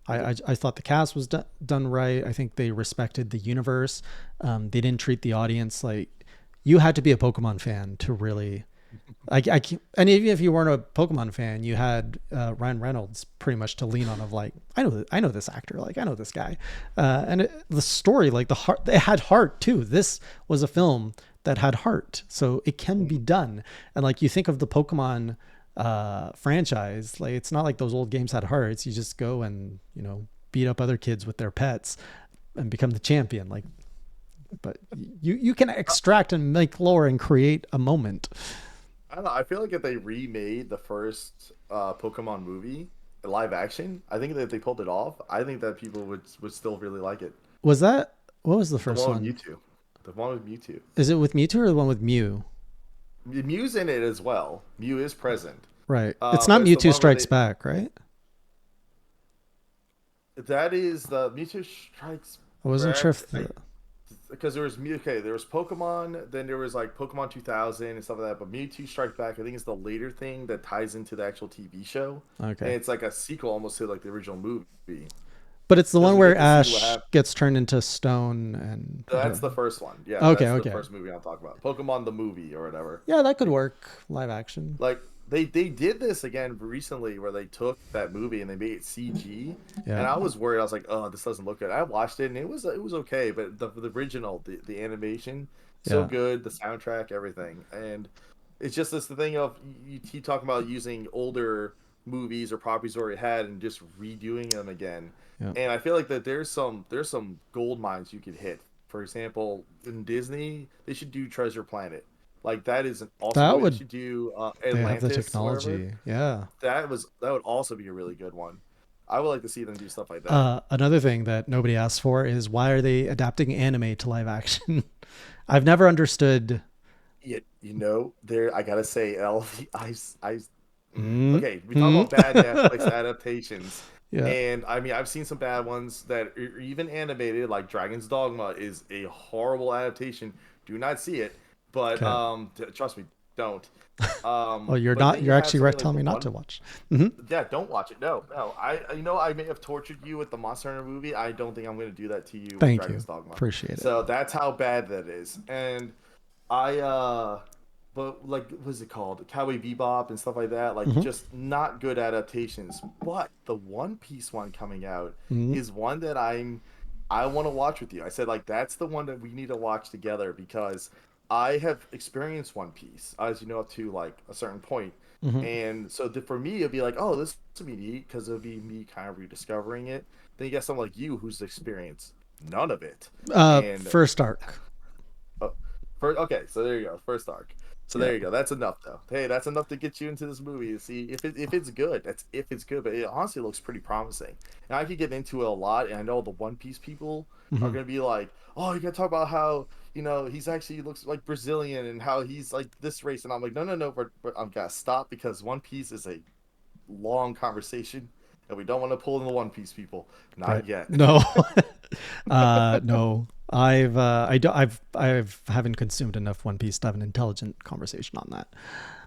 I thought the cast was done right. I think they respected the universe. They didn't treat the audience like you had to be a Pokemon fan to really. I can't, and even if you weren't a Pokemon fan, you had Ryan Reynolds pretty much to lean on. Of like, I know this actor, like I know this guy, and the story, like the heart, it had heart too. This was a film that had heart, so it can be done. And like you think of the Pokemon franchise, like it's not like those old games had hearts. You just go and beat up other kids with their pets and become the champion. Like, but you can extract and make lore and create a moment.
I don't know. I feel like if they remade the first Pokemon movie live action, I think that if they pulled it off, I think that people would still really like it.
What was the first one?
Mewtwo. The one with Mewtwo.
Is it with Mewtwo or the one with Mew?
Mew's in it as well. Mew is present.
Right. It's not Mewtwo Strikes Back, right?
That is the Mewtwo Strikes Back.
I wasn't sure if
because there was there was Pokemon, then there was like Pokemon 2000 and stuff like that. But Mewtwo Strikes Back, I think, is the later thing that ties into the actual TV show. Okay. And it's like a sequel almost to like the original movie.
But it's the one where Ash gets turned into stone, and
that's the first one. Yeah.
Okay.
That's the first movie I'll talk about. Pokemon the movie or whatever.
Yeah, that could work live action.
Like they did this again recently where they took that movie and they made it CG, and I was worried. I was like, oh, this doesn't look good. I watched it and it was okay, but the original, the animation, so good, the soundtrack, everything, and it's just this thing of you keep talking about using older movies or properties already had and just redoing them again. Yeah. And I feel like that there's some gold mines you could hit for example, in Disney, they should do Treasure Planet. Like that is an awesome
That
movie. They
would
should do
they have the
Atlantis or whatever.
technology. Yeah.
That would also be a really good one. I would like to see them do stuff like that.
Another thing that nobody asked for is why are they adapting anime to live action? I've never understood.
You know, there I gotta say, I okay, we talk
Hmm.
about bad Netflix adaptations,
Yeah.
and I mean I've seen some bad ones that are even animated, like Dragon's Dogma is a horrible adaptation. Do not see it, but
Okay.
trust me, don't.
Oh, you're
But
not.
then you
You're
have
actually
something
right
like
telling
the
me not to
one.
watch. Hmm.
Yeah, don't watch it. No, no. I may have tortured you with the Monster Hunter movie. I don't think I'm going to do that to you with
Thank
Dragon's
you.
Dogma.
Appreciate it.
So that's how bad that is. And I but like what's it called? Cowboy Bebop and stuff like that, like
Hmm.
just not good adaptations. But the One Piece one coming out
Hmm.
is one that I want to watch with you. I said like that's the one that we need to watch together because I have experienced One Piece, as you know, up to like a certain point.
Hmm.
And so for me, it'd be like, oh, this would be neat because it'll be me kind of rediscovering it. Then you got someone like you who's experienced none of it. And
First arc.
uh, first, okay, so there you go, first arc. So
Yeah.
there you go. That's enough, though. Hey, that's enough to get you into this movie to see if it's good. That's if it's good, but it honestly looks pretty promising. And I could get into it a lot. And I know the One Piece people are
Hmm.
gonna be like, "Oh, you gotta talk about how he's actually looks like Brazilian and how he's like this race." And I'm like, "No, no, no, I'm gotta stop because One Piece is a long conversation, and we don't want to pull in the One Piece people.
Right.
Not yet."
No. No. I haven't consumed enough One Piece to have an intelligent conversation on that.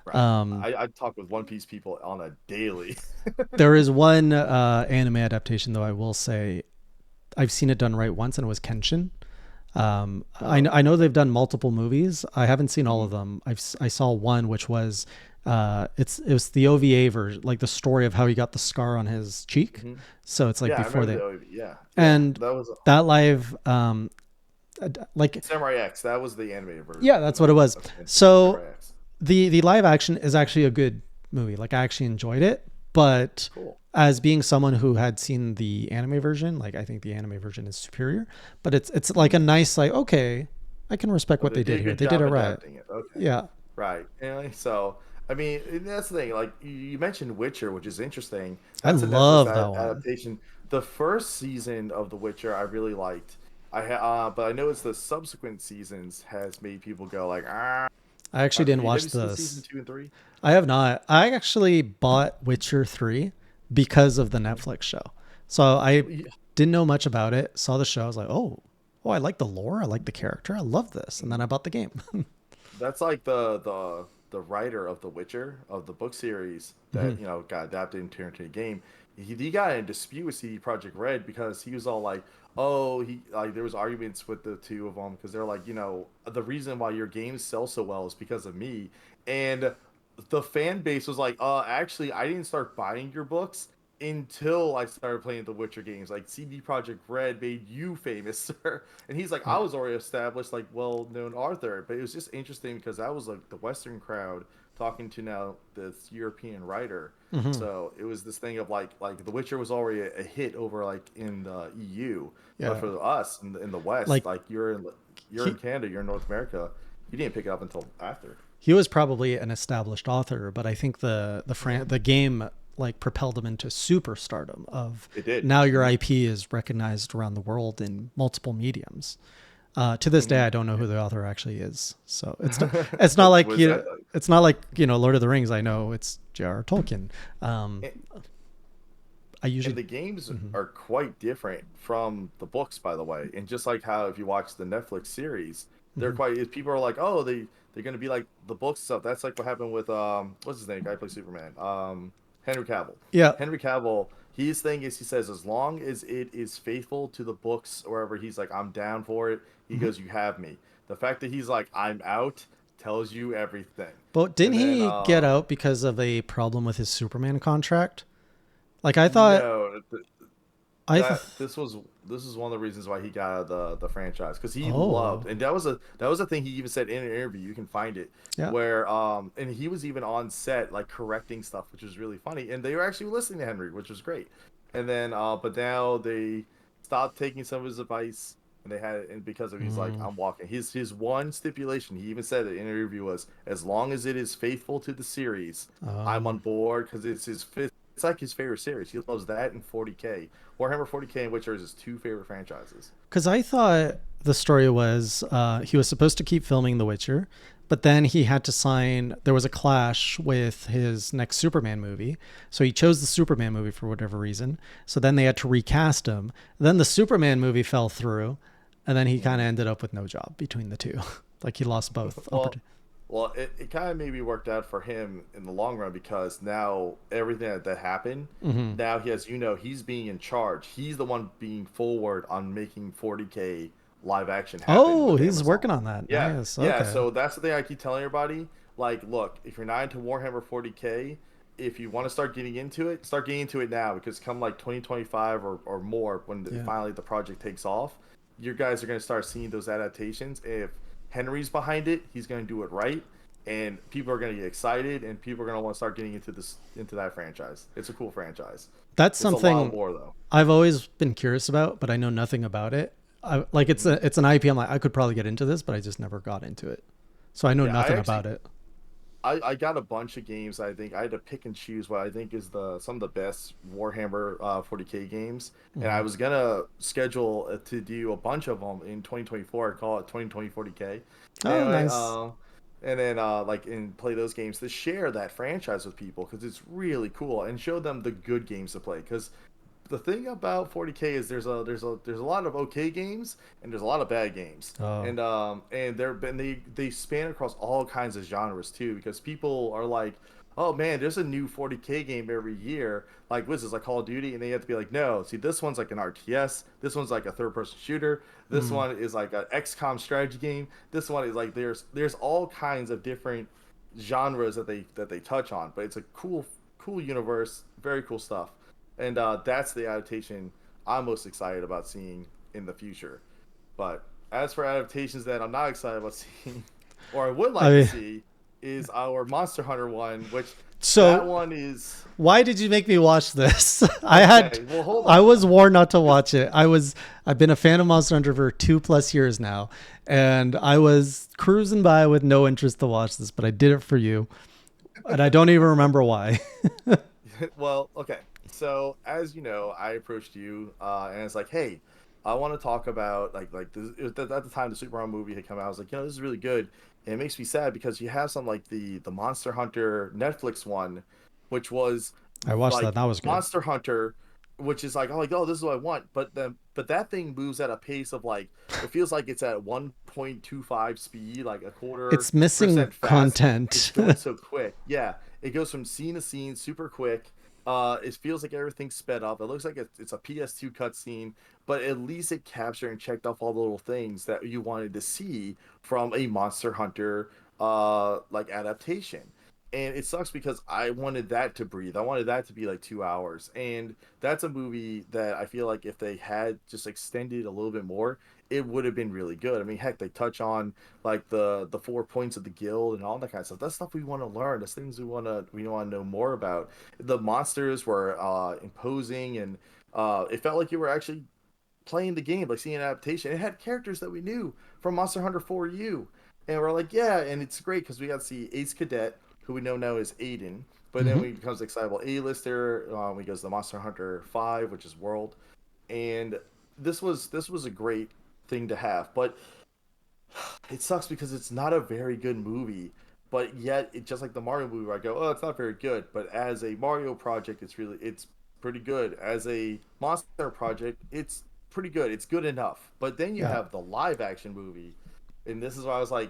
Right.
Um,
I talk with One Piece people on a daily.
there is one anime adaptation though I will say I've seen it done right once, and it was Kenshin.
Oh.
I know they've done multiple movies. I haven't seen all
Mhm.
of them. I saw one which was it was the OVA version, like the story of how he got the scar on his cheek.
Mhm.
So it's like
Yeah, I
before
remember
they,
the OAV. Yeah, yeah,
and
that was
that live like
Samurai X. That was the animated version
yeah, that's what it was.
of
So
Samurai X.
the live action is actually a good movie. Like I actually enjoyed it, but
Cool.
as being someone who had seen the anime version, like I think the anime version is superior. But it's like a
Mhm.
nice like okay, I can respect
Oh,
what
they
they
did
did
a
here.
good
They did
job
it right.
adapting it. Okay.
Yeah.
Right. Anyway, so I mean, and that's the thing. Like you mentioned Witcher, which is interesting.
I
That's a Netflix
love that one.
adaptation. The first season of The Witcher, I really liked. But I know it's the subsequent seasons has made people go like, ah.
I actually didn't
Have
watch
you seen season
this.
2 and 3?
I have not. I actually bought Witcher 3 because of the Netflix show. So I
Yeah.
didn't know much about it. Saw the show. I was like, oh, I like the lore. I like the character. I love this. And then I bought the game.
That's like the writer of The Witcher of the book series
Hmm.
that got adapted and turned into a game. He got in a dispute with CD Projekt Red because he was all like, "Oh, he like there was arguments with the two of them because they're like, the reason why your games sell so well is because of me." And the fan base was like, actually, I didn't start buying your books until I started playing the Witcher games. Like CD Projekt Red made you famous, sir." And he's like, I
Right.
was already established, like well-known author. But it was just interesting because that was like the Western crowd talking to now this European writer.
Hmm.
So it was this thing of like The Witcher was already a hit over like in the EU, but
Yeah.
for us in the West,
Like
like you're in
he
Canada, you're in North America, you didn't pick it up until after.
he was probably an established author, but I think the game like propelled him into superstardom of
It did.
now your
Mm-hmm.
IP is recognized around the world in multiple mediums. To this day,
Mm-hmm.
I don't know who the author actually is. So it's not like
Was that
it's not like Lord of the Rings. I know it's J.R.R. Tolkien. Um,
like,
I
and
usually.
the games
Mhm.
are quite different from the books, by the way. And just like how if you watch the Netflix series, they're
Mhm.
quite. If people are like, oh, they're gonna be like the books stuff. That's like what happened with what's his name? Guy who plays Superman. Henry Cavill.
Yeah.
Henry Cavill. His thing is he says as long as it is faithful to the books, or wherever he's like, I'm down for it. He
Mhm.
goes, you have me. The fact that he's like, I'm out, tells you everything.
But
And
didn't
then
he get out because of a problem with his Superman contract? Like
no,
I th-
that this is one of the reasons why he got out of the franchise because he loved,
oh
and that was a thing he even said in an interview. You can find it
yeah.
where and he was even on set like correcting stuff, which was really funny, and they were actually listening to Henry, which was great. And then but now they stopped taking some of his advice. and because of he's like, I'm walking. His one stipulation, he even said it in an interview, was as long as it is faithful to the series, I'm on board, because it's like his favorite series. He loves that and 40K. Warhammer 40K and Witcher is his two favorite franchises.
Because I thought the story was he was supposed to keep filming The Witcher, but then he had to sign. There was a clash with his next Superman movie, so he chose the Superman movie for whatever reason. So then they had to recast him. Then the Superman movie fell through, and then he kind of ended up with no job between the two. Like he lost both.
Well, it kind of maybe worked out for him in the long run, because now everything that happened, now he has, he's being in charge. He's the one being forward on making 40K live action happen.
Oh, he's working on that.
Yeah.
Nice.
Yeah.
Okay.
So that's the thing I keep telling everybody. Like, look, if you're not into Warhammer 40K, if you want to start getting into it now, because come like 2025 or more, when finally the project takes off, you guys are going to start seeing those adaptations. If Henry's behind it, he's going to do it right, and people are going to get excited, and people are going to want to start getting into that franchise. It's a cool franchise.
That's something
a lot more, though.
I've always been curious about, but I know nothing about it. It's an IP. I'm like, I could probably get into this, but I just never got into it, so I know nothing about it.
I got a bunch of games. I think I had to pick and choose what I think is some of the best Warhammer 40K games, and I was gonna schedule to do a bunch of them in 2024. Call it 2020 40K.
Oh, nice.
And then and play those games to share that franchise with people, because it's really cool, and show them the good games to play. Because the thing about 40K is there's a lot of okay games, and there's a lot of bad games. And they span across all kinds of genres too, because people are like, oh man, there's a new 40K game every year, like this is like Call of Duty, and they have to be like, no, see, this one's like an RTS, this one's like a third person shooter, this one is like an XCOM strategy game, this one is like, there's all kinds of different genres that they touch on, but it's a cool universe, very cool stuff. And that's the adaptation I'm most excited about seeing in the future. But as for adaptations that I'm not excited about seeing, or I would like to see, is our Monster Hunter one, which that one is.
Why did you make me watch this? I was warned not to watch it. I've been a fan of Monster Hunter for 2+ years now, and I was cruising by with no interest to watch this, but I did it for you, and I don't even remember why.
Well, okay. So as you know, I approached you, and it's like, hey, I want to talk about like this, at the time the Superman movie had come out. I was like, this is really good, and it makes me sad because you have some like the Monster Hunter Netflix one, which was
I watched that was good.
Monster Hunter, which is like, oh, this is what I want, but that thing moves at a pace of like, it feels like it's at 1.25 speed, like a quarter.
It's missing content.
It's going so quick. Yeah, it goes from scene to scene super quick. It feels like everything's sped up. It looks like it's a PS2 cutscene, but at least it captured and checked off all the little things that you wanted to see from a Monster Hunter like adaptation. And it sucks because I wanted that to breathe. I wanted that to be like 2 hours. And that's a movie that I feel like if they had just extended a little bit more, it would have been really good. I mean, heck, they touch on like the 4 points of the guild and all that kind of stuff. That's stuff we want to learn. That's things we want to know more about. The monsters were imposing, and it felt like you were actually playing the game, like seeing an adaptation. It had characters that we knew from Monster Hunter 4U. And we're like, yeah, and it's great because we got to see Ace Cadet, who we know now is Aiden, but then he becomes excitable A-lister. He goes to Monster Hunter 5, which is World, and this was a great thing to have. But it sucks because it's not a very good movie. But yet, it just like the Mario movie, where I go, oh, it's not very good. But as a Mario project, it's pretty good. As a Monster project, it's pretty good. It's good enough. But then you have the live action movie, and this is why I was like,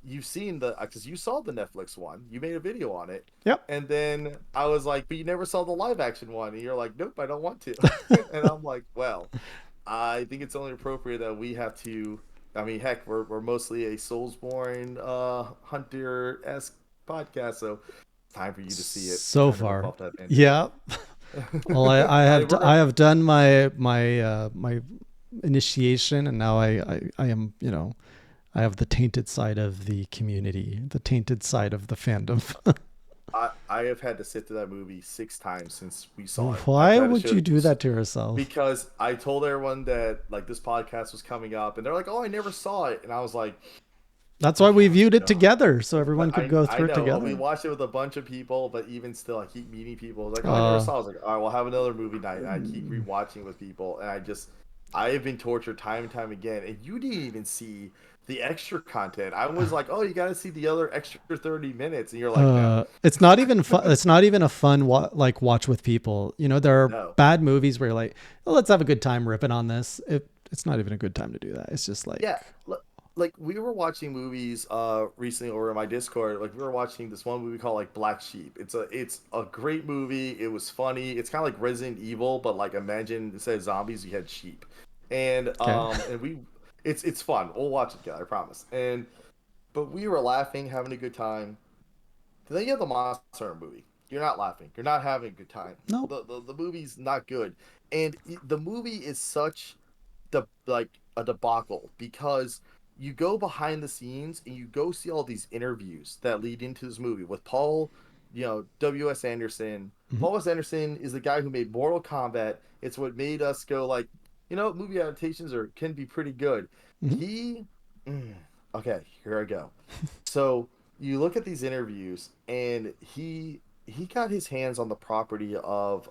you've seen because you saw the Netflix one, you made a video on it.
Yep.
And then I was like, but you never saw the live action one. And you're like, nope, I don't want to. And I'm like, well, I think it's only appropriate that we have to. I mean, heck, we're mostly a Soulsborne Hunter-esque podcast, so it's time for you to see it.
So far, yeah. Well, I have done my initiation, and now I am, I have the tainted side of the community, the tainted side of the fandom.
I have had to sit through that movie 6 times since we saw it. I've
Why
had to
would
show
you do that to yourself?
because I told everyone that like this podcast was coming up, and they're like, "Oh, I never saw it," and I was like,
That's why
"Okay,
we
I'll
viewed
just
it
go."
together so everyone
But
could go
I
through it
know we
together.
watched it with a bunch of people, but even still, I keep meeting people. Like, "Oh, I never
Uh,
saw." I was like, "All right, we'll have another movie night." And I keep rewatching with people, and I have been tortured time and time again. And you didn't even see the extra content. I was like, "Oh, you got to see the other extra 30 minutes," and you're like, "No,
it's not even fun. It's not even a fun like watch with people. You know, there are
no."
bad movies where you're like, oh, let's have a good time ripping on this. It's not even a good time to do that. It's just
Yeah,
like,
like we were watching movies recently over in my Discord. Like we were watching this one movie called like Black Sheep. It's a great movie. It was funny. It's kind of like Resident Evil, but like imagine instead of zombies, you had sheep.
okay,
And we it's fun. We'll watch it together, I promise. And but we were laughing, having a good time. Then you have the Monster Hunter movie. You're not laughing. You're not having a good time.
nope.
The movie's not good, and the movie is such like a debacle because you go behind the scenes and you go see all these interviews that lead into this movie with Paul, W.S. Anderson.
Mm-hmm.
Paul S. Anderson is the guy who made Mortal Kombat. It's what made us go like, movie adaptations can be pretty good.
Mm-hmm.
He, okay, here I go. So you look at these interviews and he got his hands on the property of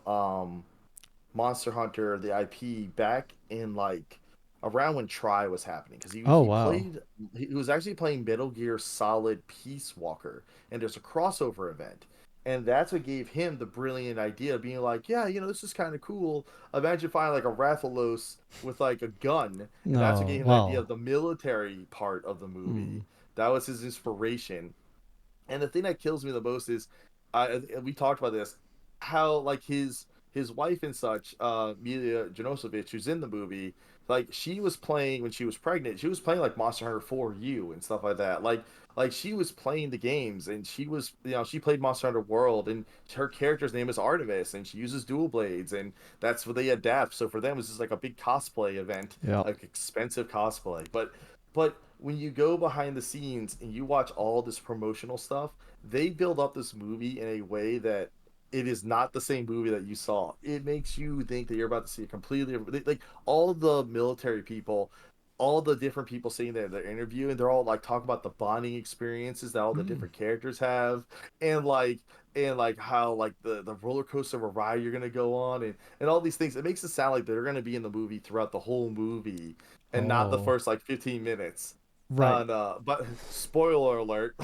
Monster Hunter, the IP, back in like around when Try was happening because
Oh wow.
he was actually playing Metal Gear Solid Peace Walker, and there's a crossover event. And that's what gave him the brilliant idea of being like, yeah, this is kind of cool. Imagine finding like a Rathalos with like a gun, and that's what
No.
gave him the idea
Well.
of the military part of the
Mm.
movie. That was his inspiration. And the thing that kills me the most is, we talked about this, how like his wife and such, Mila Janosovic, who's in the movie, like she was playing when she was pregnant. She was playing like Monster Hunter 4U and stuff like that. Like she was playing the games, and she was she played Monster Hunter World, and her character's name is Artemis, and she uses dual blades, and that's what they adapt. So for them, it's just like a big cosplay event,
Yeah.
like expensive cosplay, but when you go behind the scenes and you watch all this promotional stuff, they build up this movie in a way that it is not the same movie that you saw. It makes you think that you're about to see a completely like all the military people, all the different people sitting there, they're interviewing, they're all like talking about the bonding experiences that all the
Mm.
different characters have, and like how like the roller coaster of a ride you're gonna go on, and all these things. It makes it sound like they're gonna be in the movie throughout the whole movie and not the
Oh.
first like 15 minutes.
Right.
And but spoiler alert,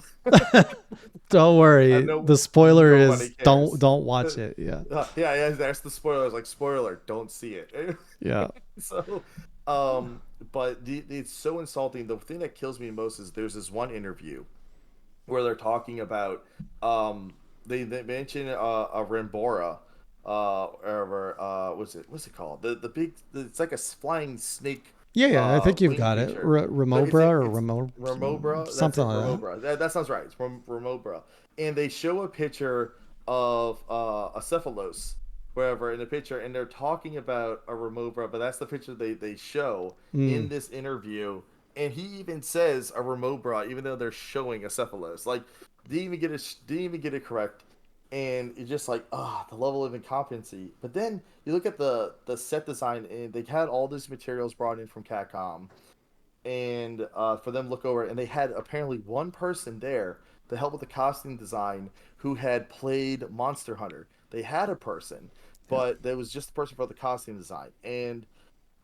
Don't
I
worry.
know
The spoiler
nobody
is
cares.
don't watch it. Yeah.
Yeah, that's the spoiler. Like spoiler alert, don't see it.
Yeah.
So, but it's so insulting. The thing that kills me most is there's this one interview where they're talking about they mention a Rembora, or what's it called, the big, it's like a flying snake
Yeah, yeah. I think you've
wing
got it.
creature, but
Remobra or
it's
Remo
Remobra. That's
something
it,
like that.
Remobra. That sounds right. It's Remobra, and they show a picture of a Cephalos wherever in the picture, and they're talking about a Remobra, but that's the picture they show
Mm.
in this interview, and he even says a Remobra, even though they're showing a Cephalos. Like didn't even get it correct, and it's just like the level of incompetency. But then you look at the set design, and they had all these materials brought in from Capcom, and for them to look over, and they had apparently one person there to help with the costume design who had played Monster Hunter. They had a person,
Yeah.
but there was just the person for the costume design, and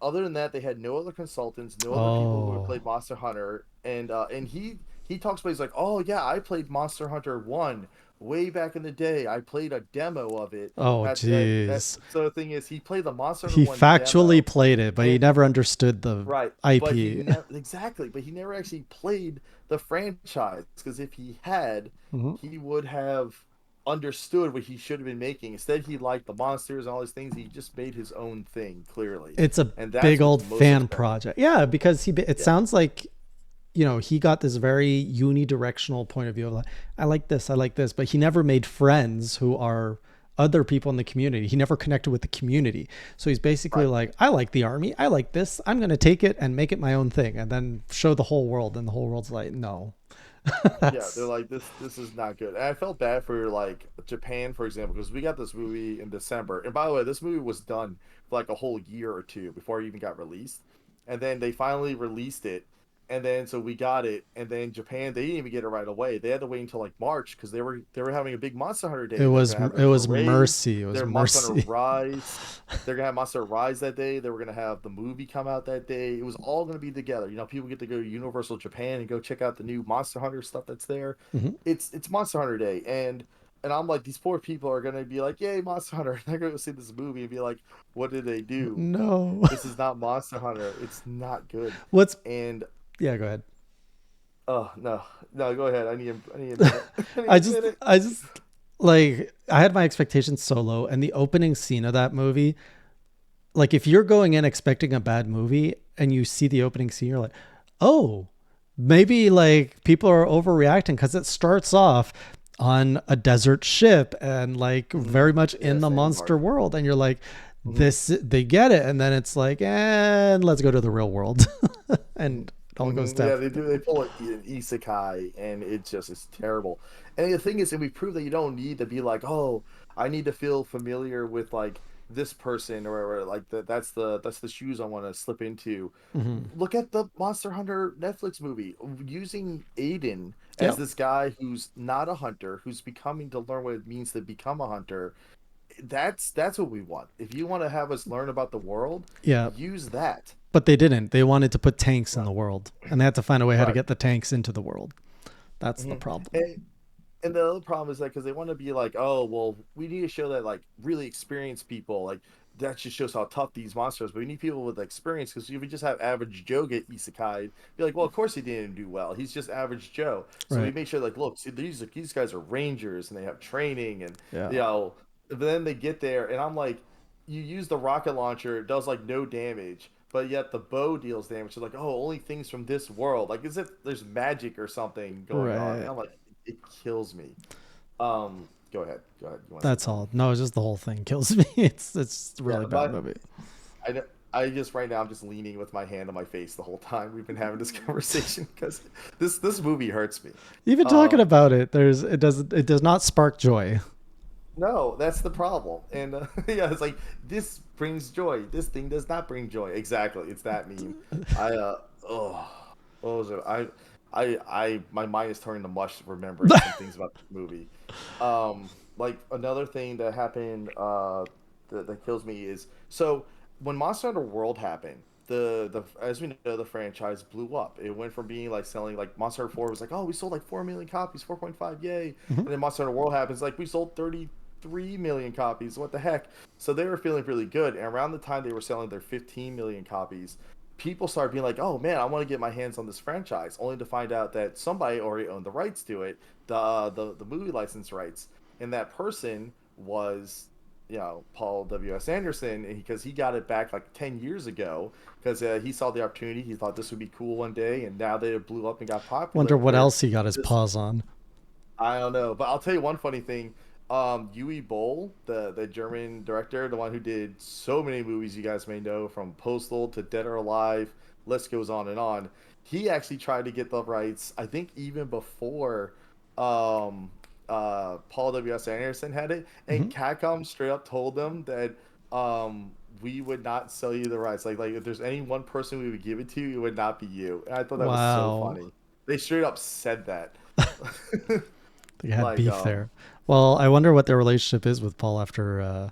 other than that, they had no other consultants, no other people who had
Oh.
played Monster Hunter, and he talks about, he's like, oh yeah, I played Monster Hunter 1 way back in the day. I played a demo of it.
Oh,
At
jeez.
So the thing is, he played the Monster Hunter
He
1
factually
demo,
played it, but he
and
never understood the
right, but he
IP.
never exactly, but he never actually played the franchise, because if he had,
Mhm.
he would have understood what he should have been making. Instead, he liked the monsters and all these things. He just made his own thing clearly,
It's a
and
big
that's what's
old
most
fan
upsetting.
project. Yeah, because it
Yeah,
sounds like he got this very unidirectional point of view of like, I like this, but he never made friends who are other people in the community. He never connected with the community. So he's basically
right.
like, I like the army. I like this. I'm going to take it and make it my own thing and then show the whole world. And the whole world's like, no.
Yeah, they're
That's
like this is not good. And I felt bad for like Japan, for example, because we got this movie in December. And by the way, this movie was done for like a whole year or two before it even got released. And then they finally released it. And then so we got it. And then Japan, they didn't even get it right away. They had to wait until like March because they were having a big Monster Hunter
it
Day. They were
was
gonna have a
it was
parade.
mercy. It was
Their Monster Hunter
mercy.
Rise. They're gonna have Monster Rise that day. They were gonna have the movie come out that day. It was all gonna be together. You know, people get to go to Universal Japan and go check out the new Monster Hunter stuff that's there.
Hmm.
It's Monster Hunter Day, and I'm like, these poor people are gonna be like, yay, Monster Hunter. They're gonna go see this movie and be like, what did they do?
No.
This is not Monster Hunter. It's not good.
What's
And
Yeah, go ahead.
oh no, no, go ahead. I need a minute. I need
I
a
just
minute.
I just like I had my expectations so low, and the opening scene of that movie, like if you're going in expecting a bad movie and you see the opening scene, you're like, oh, maybe like people are overreacting because it starts off on a desert ship and like
Mhm.
very much
Yeah,
in the
same
monster
part.
world, and you're like,
Hmm.
this they get it, and then it's like, and let's go to the real world, and it all goes down.
Yeah, they do. They pull an isekai, and it's terrible. And the thing is, and we prove that you don't need to be like, oh, I need to feel familiar with like this person, or like that's the shoes I want to slip into.
Hmm.
Look at the Monster Hunter Netflix movie using Aiden as
Yep.
this guy who's not a hunter, who's becoming to learn what it means to become a hunter. That's what we want. If you want to have us learn about the world,
Yeah.
use that.
But they didn't. They wanted to put tanks in
Right.
the world, and they had to find a way how to
Right.
get the tanks into the world. That's the
Hmm.
problem.
And the other problem is that because they want to be like, oh, well, we need to show that like really experienced people, like that just shows how tough these monsters. But we need people with experience because if we just have average Joe get isekai, be like, well, of course he didn't do well. He's just average Joe. So we
Right.
make sure like, look, see, these guys are rangers and they have training and
Yeah.
you know. But then they get there and I'm like, you use the rocket launcher, it does like no damage. But yet the bow deals damage. So like, oh, only things from this world, like as if there's magic or something going on. And
Right.
I'm like, it kills me. Go ahead. Go ahead. You want to say
That's
something?
all. No, it's just the whole thing kills me. It's a
Yeah,
really bad
my
movie.
I I just right now I'm just leaning with my hand on my face the whole time we've been having this conversation because this movie hurts me.
Even talking
Um,
about it, it does not spark joy.
no, that's the problem. And yeah, it's like this brings joy. This thing does not bring joy. Exactly. It's that meme. I oh, what was it? My mind is turning to mush remembering some things about the movie. Like another thing that happened that kills me is so when Monster Hunter World happened, the as we know the franchise blew up. It went from being like selling like Monster Hunter 4 was like, oh, we sold like 4 million copies, 4.5, yay.
Mhm.
And then Monster Hunter World happens like we sold 33 million copies. What the heck? So they were feeling really good. And around the time they were selling their 15 million copies, people started being like, "Oh man, I want to get my hands on this franchise," only to find out that somebody already owned the rights to it, the movie license rights, and that person was, Paul W.S. Anderson, because he got it back like 10 years ago, because he saw the opportunity, he thought this would be cool one day, and now that it blew up and got
Wonder
popular,
what
where
else he got his
this
paws on.
I don't know, but I'll tell you one funny thing. Yui Boll, the German director, the one who did so many movies you guys may know, from Postal to Dead or Alive, list goes on and on. He actually tried to get the rights, I think, even before um, Paul W.S. Anderson had it, and
Hmm.
Capcom straight up told them that we would not sell you the rights. Like if there's any one person we would give it to, it would not be you. And I thought that was so
Wow.
funny. They straight up said that.
They had
Like,
beef there. Well, I wonder what their relationship is with Paul after.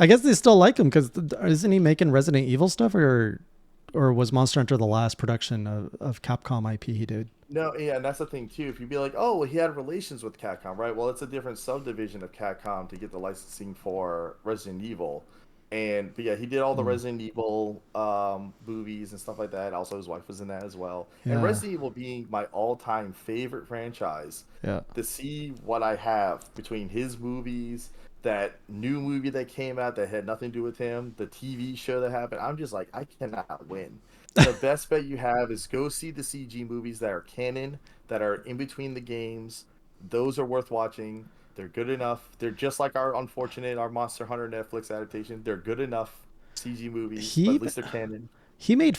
I guess they still like him because isn't he making Resident Evil stuff, or was Monster Hunter the last production of Capcom IP he did?
no, yeah, and that's the thing too. If you'd be like, oh, well, he had relations with Capcom, right? Well, it's a different subdivision of Capcom to get the licensing for Resident Evil. And but yeah, he did all the
Mm,
Resident Evil movies and stuff like that. Also, his wife was in that as well. And
yeah,
Resident Evil being my all-time favorite franchise,
yeah.
to see what I have between his movies, that new movie that came out that had nothing to do with him, the TV show that happened, I'm just like, I cannot win. The best bet you have is go see the CG movies that are canon, that are in between the games. Those are worth watching. They're good enough. They're just like our Monster Hunter Netflix adaptation. They're good enough CG movies, but
He
at least they're canon.
he made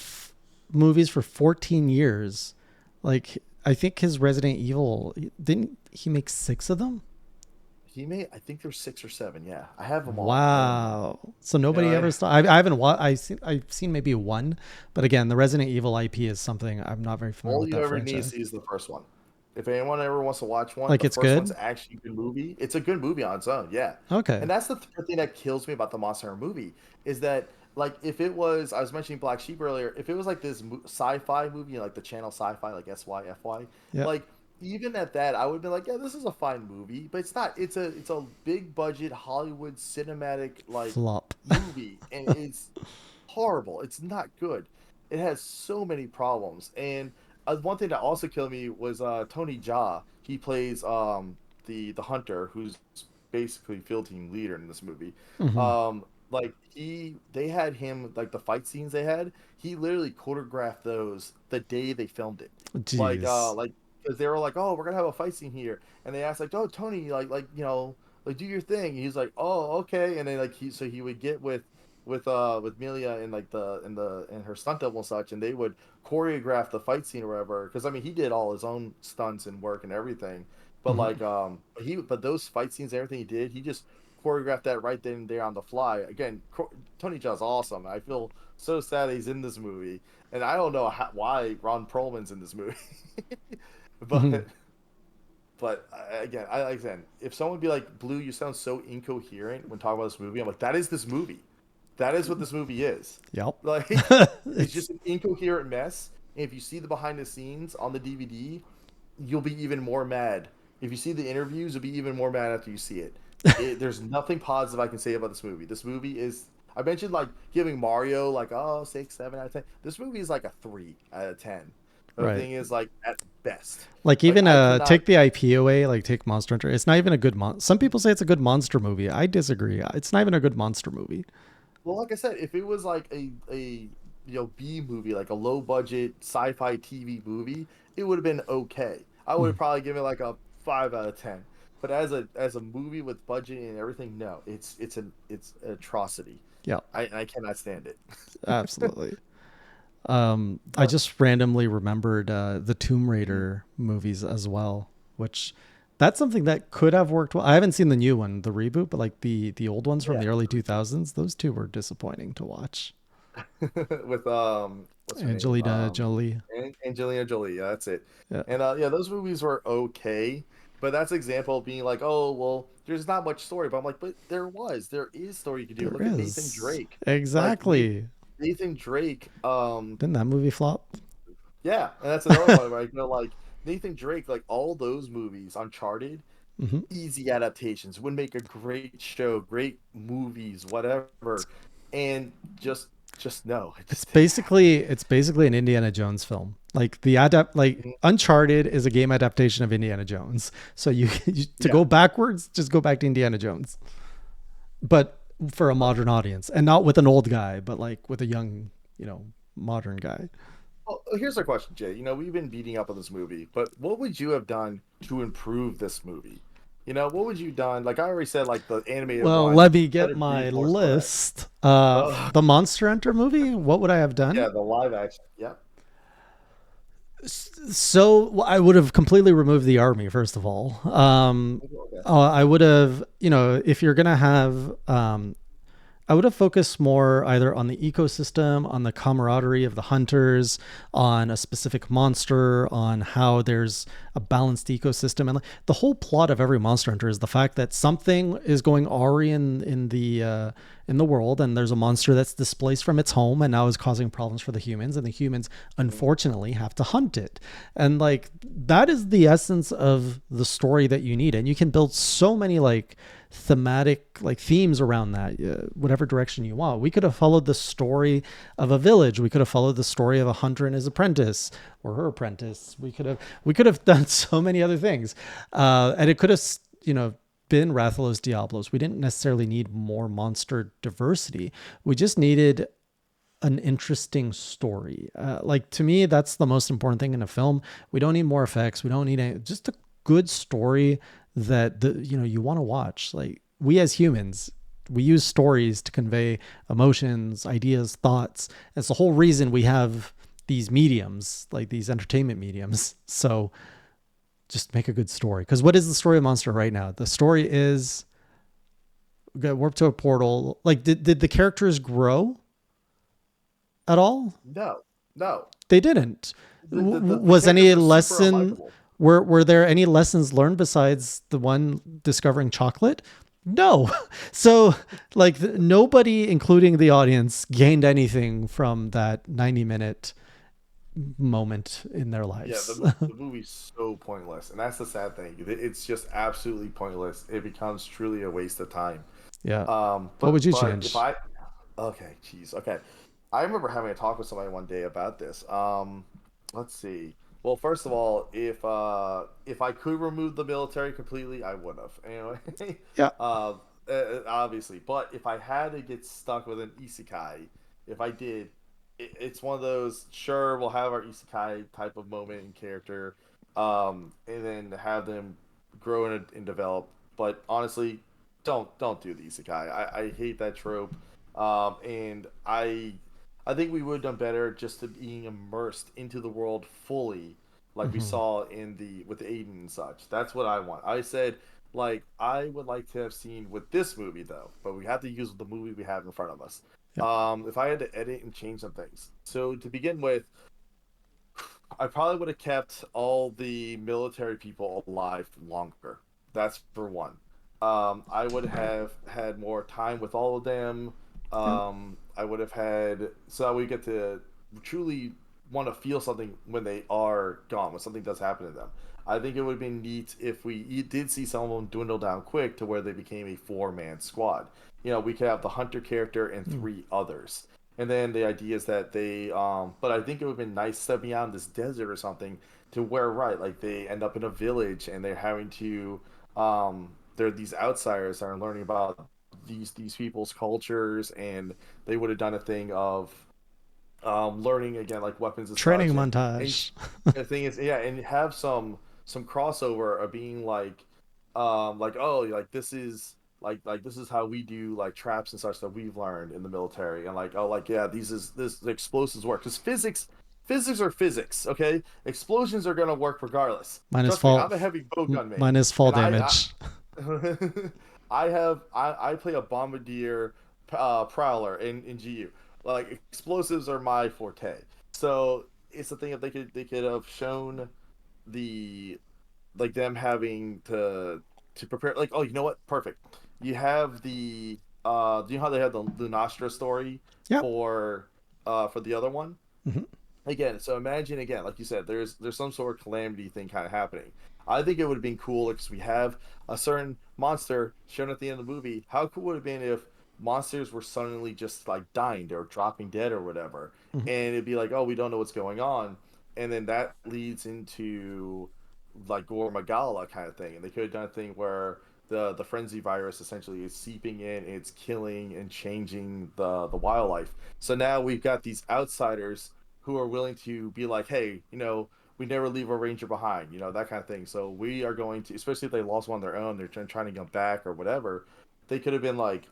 movies for 14 years. Like I think his Resident Evil, didn't he make 6 of them?
He may. I think there's 6 or 7. Yeah, I have them all. I have them all.
Wow. So
You know,
nobody ever saw. I haven't. I've seen maybe one, but again, the Resident Evil IP is something I'm not very familiar
all
with
you
that
ever need to
franchise.
see is the first one. If anyone ever wants to watch one,
Like
the
it's
first one's
good.
actually a good movie. It's a good movie on its own, yeah.
Okay.
And that's the thing that kills me about the Monster Hunter movie is that like if it was I was mentioning Black Sheep earlier, if it was like this sci-fi movie, like the channel sci-fi, like SYFY,
Yeah.
like even at that, I would be like, yeah, this is a fine movie, but it's not. It's a big budget Hollywood cinematic like
Flop.
movie, and it's horrible. It's not good. It has so many problems. And one thing that also killed me was Tony Jaa. He plays the hunter, who's basically field team leader in this movie.
Hmm.
Like they had him like the fight scenes they had. He literally choreographed those the day they filmed it.
Jeez.
Like because they were like, oh, we're gonna have a fight scene here, and they asked like, oh, Tony, like do your thing. He's like, oh, okay, and then like he would get with Milia and like and her stunt double and such, and they would choreograph the fight scene or whatever. Because I mean, he did all his own stunts and work and everything, but
Hmm.
like but those fight scenes, everything he did, he just choreographed that right then and there on the fly. Again, Tony Jaa's awesome. I feel so sad he's in this movie, and I don't know why Ron Perlman's in this movie,
Hmm.
but. But again, like I said, if someone would be like, "Blue, you sound so incoherent when talking about this movie," I'm like, "That is this movie. That is what this movie is.
Yep.
Like, it's
It's
just an incoherent mess. And if you see the behind the scenes on the DVD, you'll be even more mad. If you see the interviews, you'll be even more mad after you see it. There's nothing positive I can say about this movie. This movie is. I mentioned like giving Mario like 6, 7 out of 10. This movie is like a 3 out of 10. But the
right.
thing is like at best,
Like
like
even
I cannot.
take the IP away, like take Monster Hunter. It's not even a good Some people say it's a good monster movie. I disagree. It's not even a good monster movie.
Well, like I said, if it was like a B movie, like a low budget sci-fi TV movie, it would have been okay. I would
Mm.
have probably given it like a 5 out of 10. But as a movie with budget and everything, no, it's an atrocity.
Yeah,
I cannot stand it.
absolutely. I
But
just randomly remembered the Tomb
mm,
Raider movies as well, which that's something that could have worked well. I haven't seen the new one, the reboot, but like the old ones from
yeah,
the early 2000s, those two were disappointing to watch.
with what's her name?
Angelina Jolie.
Angelina Jolie. Yeah, that's it.
Yeah,
And yeah, those movies were okay, but that's an example of being like, oh well, there's not much story. But I'm like, but there is story you can do.
there
Look at Nathan
is.
Drake, like
Exactly.
Nathan Drake.
Didn't that movie flop?
Yeah, and that's another one where like Nathan Drake, like all those movies, Uncharted,
Hmm.
easy adaptations, would make a great show, great movies, whatever, and just no, it
It's
just didn't happen.
basically an Indiana Jones film. Like like Uncharted is a game adaptation of Indiana Jones. So to
Yeah.
go backwards, just go back to Indiana Jones, but for a modern audience, and not with an old guy, but like with a young, modern guy.
Well, here's our question, Jay. We've been beating up on this movie, but what would you have done to improve this movie? What would you done? Like I already said, like the animated
Well,
one,
let me
let
get
it breathe
my
more sweat.
list.
Uh,
The Monster Hunter movie. What would I have done?
yeah, the live action. Yeah.
So I would have completely removed the army, first of all.
Okay.
I would have, if you're gonna have, I would have focused more either on the ecosystem, on the camaraderie of the hunters, on a specific monster, on how there's a balanced ecosystem, and like, the whole plot of every Monster Hunter is the fact that something is going awry in the world, and there's a monster that's displaced from its home and now is causing problems for the humans, and the humans unfortunately have to hunt it, and like that is the essence of the story that you need, and you can build so many like thematic like themes around that, whatever direction you want. We could have followed the story of a village, we could have followed the story of a hunter and his apprentice or her apprentice, we could have done so many other things, and it could have, been Rathalos Diablos. We didn't necessarily need more monster diversity, we just needed an interesting story. Like to me, that's the most important thing in a film. We don't need more effects. We don't need just a good story that you want to watch. Like we as humans, we use stories to convey emotions, ideas, thoughts. It's the whole reason we have these mediums, like these entertainment mediums. So just make a good story. Because what is the story of Monster right now? The story is get warped to a portal. Like, did the characters grow at all?
No, no.
They didn't.
The
Was
characters
any
are super
lesson?
unlikable.
Were there any lessons learned besides the one discovering chocolate? No. So, like, nobody, including the audience, gained anything from that 90-minute moment in their
Yeah,
lives.
the movie's so pointless, and that's the sad thing. It's just absolutely pointless. It becomes truly a waste of time.
Yeah. What would
But
you
if
change?
I, okay, jeez, okay, I remember having a talk with somebody one day about this. Let's see. Well, first of all, if I could remove the military completely, I would have. Anyway,
Yeah.
uh, obviously, but if I had to get stuck with an isekai, if I did, it's one of those. Sure, we'll have our isekai type of moment and character, and then have them grow and develop. But honestly, don't do the isekai. I hate that trope, and I think we would have done better just to being immersed into the world fully, like we
Hmm.
saw in the with Aiden and such. That's what I want. I said like I would like to have seen with this movie though, but we have to use the movie we have in front of us.
Yeah.
If I had to edit and change some things, so to begin with, I probably would have kept all the military people alive longer. That's for one. I would have had more time with all of them.
Yeah.
I would have had so that we get to truly want to feel something when they are gone, when something does happen to them. I think it would have been neat if we did see some of them dwindle down quick to where they became a four-man squad. You know, we could have the hunter character and
Mm.
three others. And then the idea is that they, but I think it would have been nice stepping out in this desert or something to where, right, like they end up in a village and they're having to, they're these outsiders that are learning about these people's cultures, and they would have done a thing of learning again like weapons and
Training
such, and
montage.
the thing is yeah, and have some crossover of being like oh like this is like this is how we do like traps and such that we've learned in the military, and like oh like yeah these is this the explosives work because physics are physics, okay, explosions are gonna work regardless.
Minus
Trust me,
fall.
I'm a heavy bowgun main,
Minus fall
and
damage.
I play a bombardier prowler in GU. Like explosives are my forte. So it's the thing that they could have shown the like them having to prepare like oh you know what perfect you have the do you know how they have the Lunastra story
Yeah.
for the other one
Hmm.
again, so imagine again, like you said, there's some sort of calamity thing kind of happening. I think it would have been cool because we have a certain monster shown at the end of the movie. How cool would it have been if monsters were suddenly just like dying or dropping dead or whatever,
Hmm.
and it'd be like, oh, we don't know what's going on, and then that leads into like Gore Magala kind of thing, and they could have done a thing where the frenzy virus essentially is seeping in, it's killing and changing the wildlife. So now we've got these outsiders who are willing to be like, hey, you know, we never leave a ranger behind, you know, that kind of thing. So we are going to, especially if they lost one on their own, they're trying to get back or whatever. They could have been like,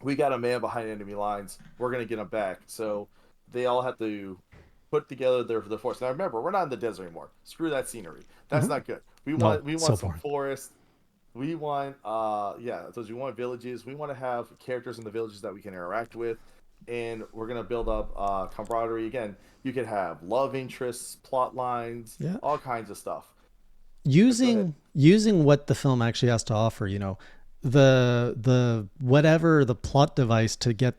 we got a man behind enemy lines, we're gonna get him back. So they all have to put together their force. Now remember, we're not in the desert anymore. Screw that scenery. That's
Hmm.
not good.
No,
We
so
want some
boring.
forest. We want yeah, so we want villages. We want to have characters in the villages that we can interact with, and we're gonna build up camaraderie again. You could have love interests, plot lines,
Yeah.
all kinds of stuff. Go ahead.
Using what the film actually has to offer, the whatever the plot device to get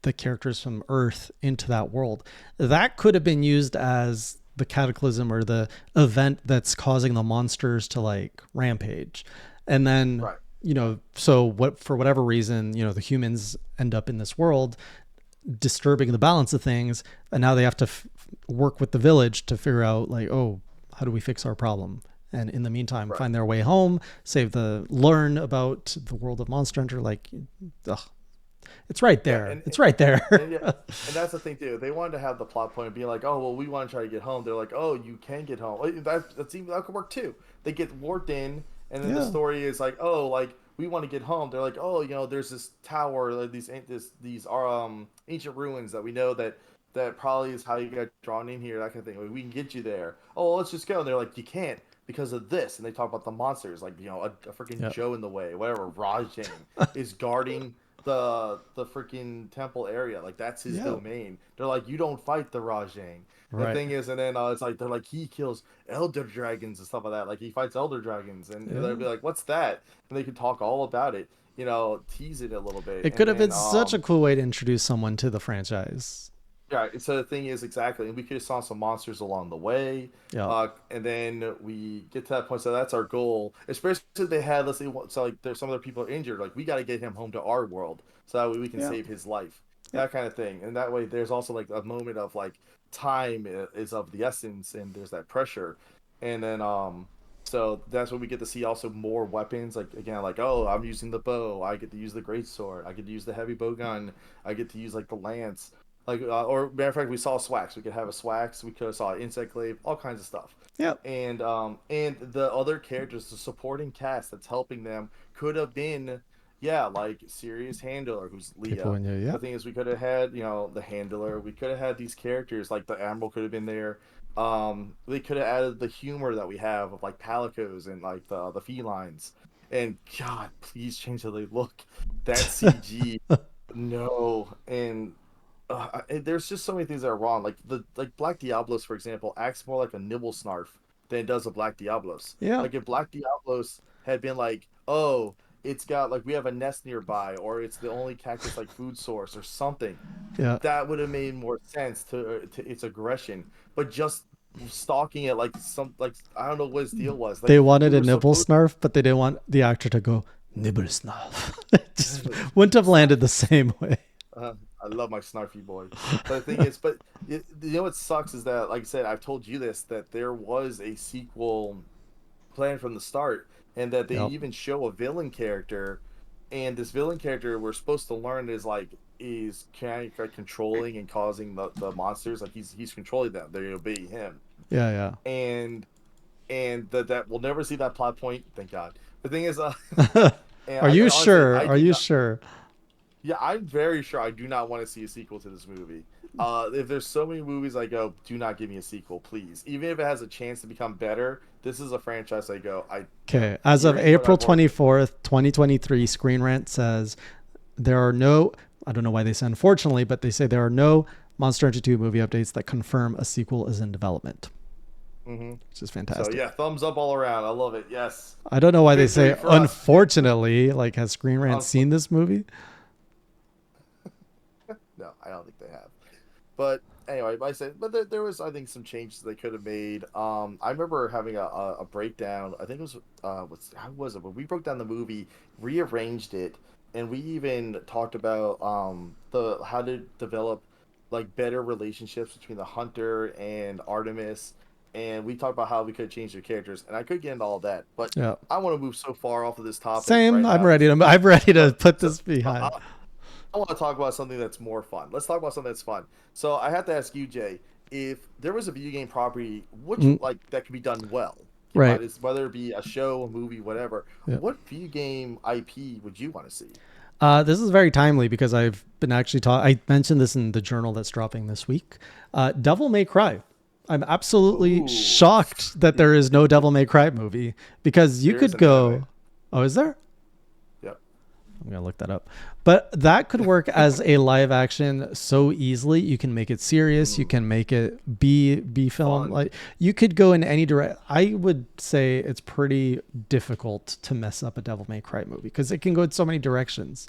the characters from Earth into that world, that could have been used as the cataclysm or the event that's causing the monsters to like rampage. And then,
Right,
so what, for whatever reason, the humans end up in this world disturbing the balance of things. And now they have to work with the village to figure out like, oh, how do we fix our problem? And in the meantime,
right.
find their way home, learn about the world of Monster Hunter. Like, ugh, it's right
Yeah,
there. It's right there.
and yeah, and that's the thing too. They wanted to have the plot point being like, oh well, we want to try to get home. They're like, oh, you can get home. Like, that's even that could work too. They get warped in, and then the
Yeah.
story is like, oh, like we want to get home. They're like, oh, there's this tower, like these ancient ruins that we know that that probably is how you got drawn in here, that kind of thing. Like, we can get you there. Oh, well, let's just go. And they're like, you can't because of this. And they talk about the monsters, like, a freaking
Yeah.
Joe in the way, whatever. Rajang is guarding the freaking temple area. Like, that's his
Yeah.
domain. They're like, you don't fight the Rajang. The
Right.
thing is, and then it's like they're like he kills elder dragons and stuff like that. Like he fights elder dragons, and they'll
Yeah.
be like, "What's that?" And they can talk all about it, tease it a little bit,
It
and
could have been
then
such a cool way to introduce someone to the franchise.
yeah. So the thing is, exactly, and we could have saw some monsters along the way,
Yeah.
and then we get to that point. So that's our goal. Especially if they had, let's say, so like there's some other people are injured. Like we got to get him home to our world, so that way we can
Yeah.
save his life.
Yeah.
That kind of thing, and that way there's also like a moment of like time is of the essence, and there's that pressure, and then so that's when we get to see also more weapons. Like again, like oh, I'm using the bow. I get to use the great sword. I get to use the heavy bow gun. I get to use like the lance. Like, or matter of fact, we saw Swax. We could have a Swax. We could have saw Insect Glaive, all kinds of stuff.
Yeah.
And the other characters, the supporting cast that's helping them could have been, yeah, like Sirius Handler, who's
People
Leah.
in you. Yeah.
The thing is, we could have had, the Handler. We could have had these characters like the Admiral could have been there. They could have added the humor that we have of like Palicos and like the felines. And God, please change how they look. That CG, no, and there's just so many things that are wrong. Like Black Diablos, for example, acts more like a Nibble Snarf than it does a Black Diablos.
Yeah.
Like if Black Diablos had been like, oh, it's got like we have a nest nearby, or it's the only cactus like food source or something,
Yeah.
that would have made more sense to its aggression. But just stalking it like some like I don't know what his deal was. Like
They
we
wanted a
were
nibble
supposed.
snarf, but they didn't want the actor to go nibble snarf. It just wouldn't have landed the same way.
I love my snarfy boy. But the thing is, what sucks is that, like I said, I've told you this, that there was a sequel planned from the start, and that they
Yep.
even show a villain character, and this villain character we're supposed to learn is kind of like controlling and causing the monsters. Like he's controlling them. They obey him,
Yeah.
and that we'll never see that plot point. Thank God. The thing is,
Yeah.
and
Are you
honestly,
sure?
I
Are
do
you
not.
sure?
Yeah, I'm very sure I do not want to see a sequel to this movie. If there's so many movies I go, do not give me a sequel, please. Even if it has a chance to become better, this is a franchise I go,
Okay. As of
here's what
April
I've already.
24th, 2023, Screen Rant says there are no, I don't know why they say unfortunately, but they say there are no Monster Hunter 2 movie updates that confirm a sequel is in development,
Hmm.
which is
So
fantastic.
yeah, thumbs up all around. I love it. Yes,
I don't know why they
victory
say
for us.
unfortunately. Like, has Screen Rant
Unf-
seen this movie?
no, I don't think they have. But anyway, I said, but there was I think some changes they could have made. I remember having a breakdown. I think it was how was it? But we broke down the movie, rearranged it, and we even talked about the how to develop like better relationships between the hunter and Artemis, and we talked about how we could change their characters, and I could get into all that, but
Yeah.
I want to move so far off of this topic
Same.
right
I'm
now.
ready to. I'm ready to
So,
put
so
this behind.
I want to talk about something that's more fun. Let's talk about something that's fun. So I have to ask you, Jay, if there was a video game property, which
Mm,
like that could be done well,
right.
whether it be a show, a movie, whatever.
Yeah.
What video game IP would you want to see?
This is very timely because I've been actually I mentioned this in the journal that's dropping this week. Devil May Cry. I'm absolutely
Ooh,
shocked that there is no Devil May Cry movie because you
there is
could
an anime.
go. Oh, is there?
Yep.
I'm gonna look that up. But that could work as a live action so easily. You can make it serious. You
Mm,
can make it B film.
fun.
Like you could go in any direct. I would say it's pretty difficult to mess up a Devil May Cry movie because it can go in so many directions.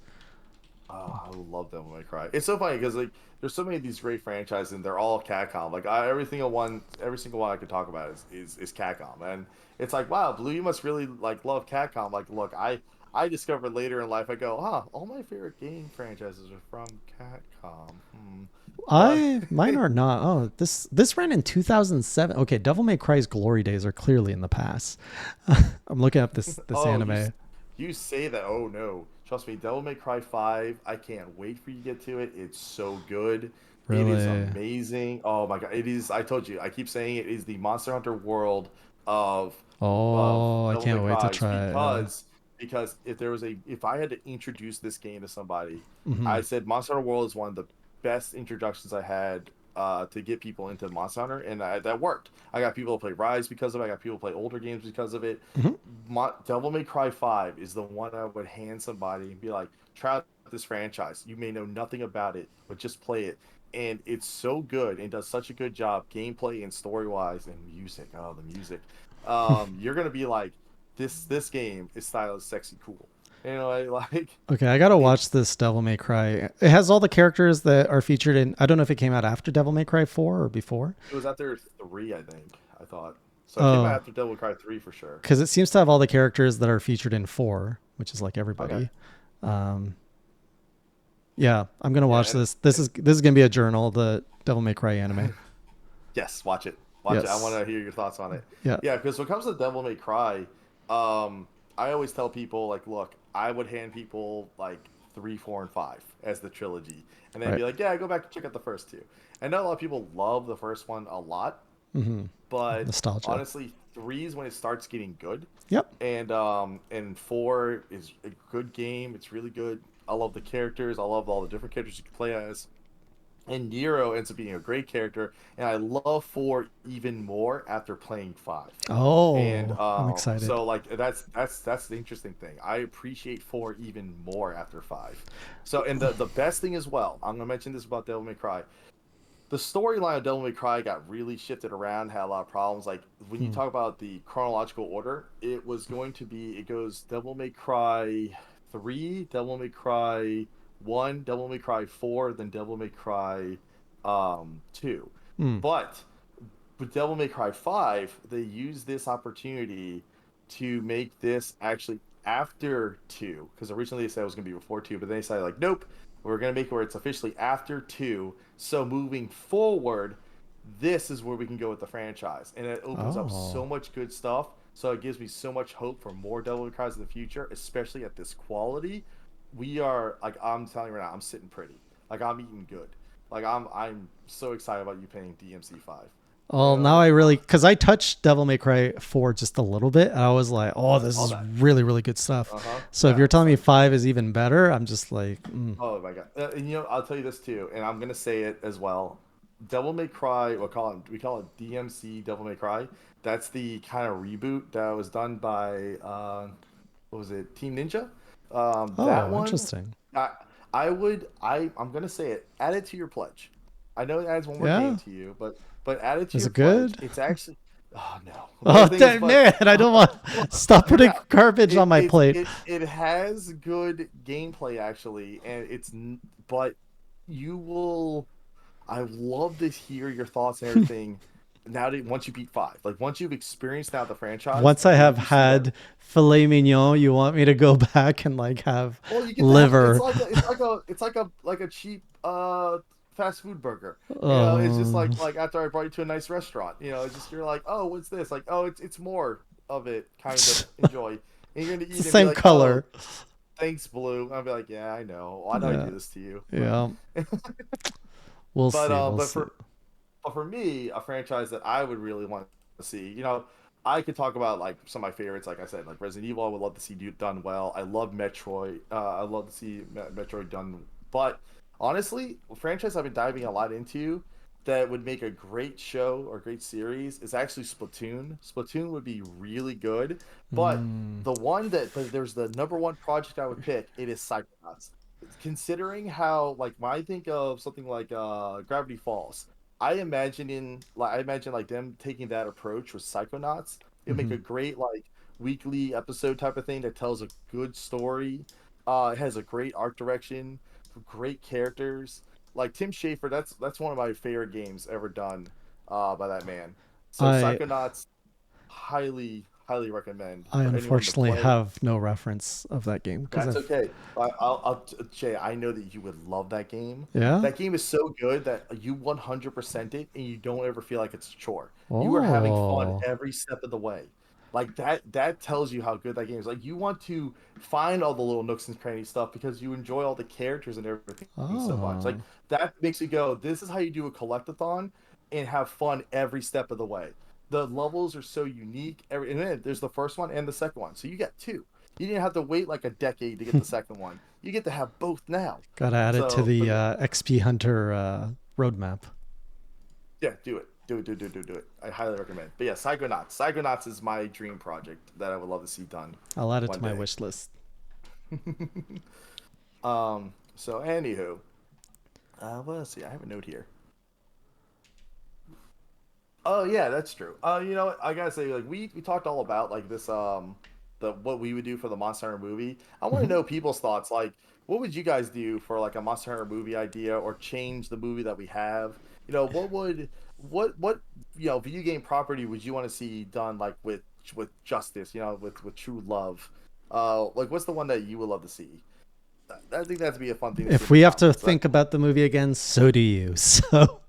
Oh, I love Devil May Cry. It's so funny because like there's so many of these great franchises and they're all Capcom. Like every single one I could talk about is Capcom, and it's like wow, Blue, you must really like love Capcom. Like, look, I discovered later in life, I go, huh, all my favorite game franchises are from Capcom. Hmm. But
Mine are not. Oh, this ran in 2007. Okay, Devil May Cry's glory days are clearly in the past. I'm looking up this
oh,
anime.
you say that? Oh no, trust me, Devil May Cry 5. I can't wait for you to get to it. It's so good. It is
Really?
amazing. Oh my god, it is. I told you, I keep saying it is the Monster Hunter world of
Oh, I
Devil May
can't wait to
Cry
try it. Yeah.
because if I had to introduce this game to somebody,
Hmm.
I said Monster Hunter World is one of the best introductions I had to get people into Monster Hunter, and that worked. I got people to play Rise because of it. I got people to play older games because of it.
Hmm.
Devil May Cry 5 is the one I would hand somebody and be like, try out this franchise. You may know nothing about it, but just play it. And it's so good and does such a good job, gameplay and story wise, and music. Oh, the music. You're gonna be like, this game is stylized, sexy, cool. You know, like
Okay, I gotta
it.
watch this Devil May Cry. It has all the characters that are featured in. I don't know if it came out after Devil May Cry 4 or before.
It was after 3, I think. I thought so. It came out
Oh,
after Devil May Cry 3 for sure.
because it seems to have all the characters that are featured in 4, which is like
Okay.
everybody. Um, yeah, I'm gonna
Yeah,
watch this. This is gonna be a journal, the Devil May Cry anime.
yes, watch it. Watch it. I want
Yes.
to hear your thoughts on it.
Yeah.
Yeah, because when it comes to Devil May Cry, I always tell people like, look, I would hand people like 3, 4, and 5 as the trilogy, and then
Right.
be like, yeah, go back and check out the first two. I know a lot of people love the first one a lot,
Mm-hmm.
but
Nostalgia.
honestly, 3 is when it starts getting good,
Yep.
and 4 is a good game. It's really good. I love the characters. I love all the different characters you can play as. And Nero ends up being a great character, and I love 4 even more after playing 5. And
Oh, I'm excited.
so like that's the interesting thing. I appreciate 4 even more after 5. So and the best thing as well, I'm gonna mention this about Devil May Cry. The storyline of Devil May Cry got really shifted around, had a lot of problems. Like when you
Hmm.
talk about the chronological order, it was going to be it goes Devil May Cry 3, Devil May Cry 1, Devil May Cry 4, then Devil May Cry 2.
Hmm.
But with Devil May Cry 5, they used this opportunity to make this actually after 2, because originally they said it was going to be before 2, but then they decided, like, nope, we're going to make it where it's officially after 2. So moving forward, this is where we can go with the franchise. And it opens up
Oh.
so much good stuff. So it gives me so much hope for more Devil May Cries in the future, especially at this quality. We are, like, I'm telling you right now, I'm sitting pretty. Like, I'm eating good. Like, I'm so excited about you playing DMC5.
Well, now I really, because I touched Devil May Cry 4 just a little bit, and I was like, oh, this
All
is
that.
really, really good stuff.
Uh-huh.
So if
Yeah,
you're telling me
same.
5 is even better, I'm just like,
Oh my god. And I'll tell you this too, and I'm gonna say it as well. Devil May Cry, we call it DMC Devil May Cry. That's the kind of reboot that was done by what was it, Team Ninja? That
oh,
one,
interesting.
I I'm gonna say it. Add it to your pledge. I know it adds one more game
Yeah.
to you, but add it to
Is
your
it
pledge.
good?
It's actually, oh no. But
Oh,
the thing is,
man, I don't want, stop
hear me
putting
out.
garbage on my plate.
It has good gameplay actually, and but you will. I love to hear your thoughts and everything. Now that once you beat 5, like once you've experienced now the franchise,
Once I
and
have
you see
had filet mignon, you want me to go back and like have
well, you get to have
liver?
it's like a cheap fast food burger. It's just
Oh,
like after I brought you to a nice restaurant, it's just you're like, oh, what's this? Like, oh, it's more of it, kind of.
it's
Enjoy. And you're gonna
the
eat and be
same
like, oh,
color.
thanks, Blue. I'll be like, yeah, I know. Why do I
Yeah.
do this to you? But
Yeah. We'll
but
see.
um,
We'll
but
see.
for me, a franchise that I would really want to see, I could talk about like some of my favorites. Like I said, like Resident Evil, I would love to see done well. I love Metroid. I love to see Metroid done. But honestly, a franchise I've been diving a lot into that would make a great show or great series is actually Splatoon. Splatoon would be really good. But
Mm.
but there's the number one project I would pick. It is Psychonauts. Considering how like when I think of something like Gravity Falls, I imagine like them taking that approach with Psychonauts. It'd make
Hmm.
a great like weekly episode type of thing that tells a good story. It has a great art direction, great characters. Like Tim Schafer, that's one of my favorite games ever done by that man. So
I
Psychonauts, highly recommend
I
for anyone to
unfortunately
play.
have no reference of that game because
That's
I've
okay. Jay, I know that you would love that game.
yeah.
That game is so good that you 100% it and you don't ever feel like it's a chore. You are having fun
Oh.
every step of the way. Like that tells you how good that game is. Like you want to find all the little nooks and cranny stuff because you enjoy all the characters and everything so much. Like
Oh.
that makes you go, this is how you do a collectathon and have fun every step of the way. The levels are so unique. And then there's the first one and the second one. So you get two. You didn't have to wait like a decade to get the second one. You get to have both now.
Gotta add it to
So,
the
but
XP Hunter roadmap.
Yeah, do it. Do it. I highly recommend. But yeah, Psychonauts. Psychonauts is my dream project that I would love to see done
I'll add it
one
to my
day.
wish list.
So anywho, let's see. I have a note here. Oh yeah, that's true. You know what? I gotta say, like we talked all about like this the what we would do for the Monster Hunter movie. I want to
Mhm.
know people's thoughts. Like, what would you guys do for like a Monster Hunter movie idea or change the movie that we have? You know, what video game property would you want to see done like with justice? You know, with true love. Like what's the one that you would love to see? I think that'd be a fun thing to see
If
in the
we have to
comments.
think about the movie again, so do you. So,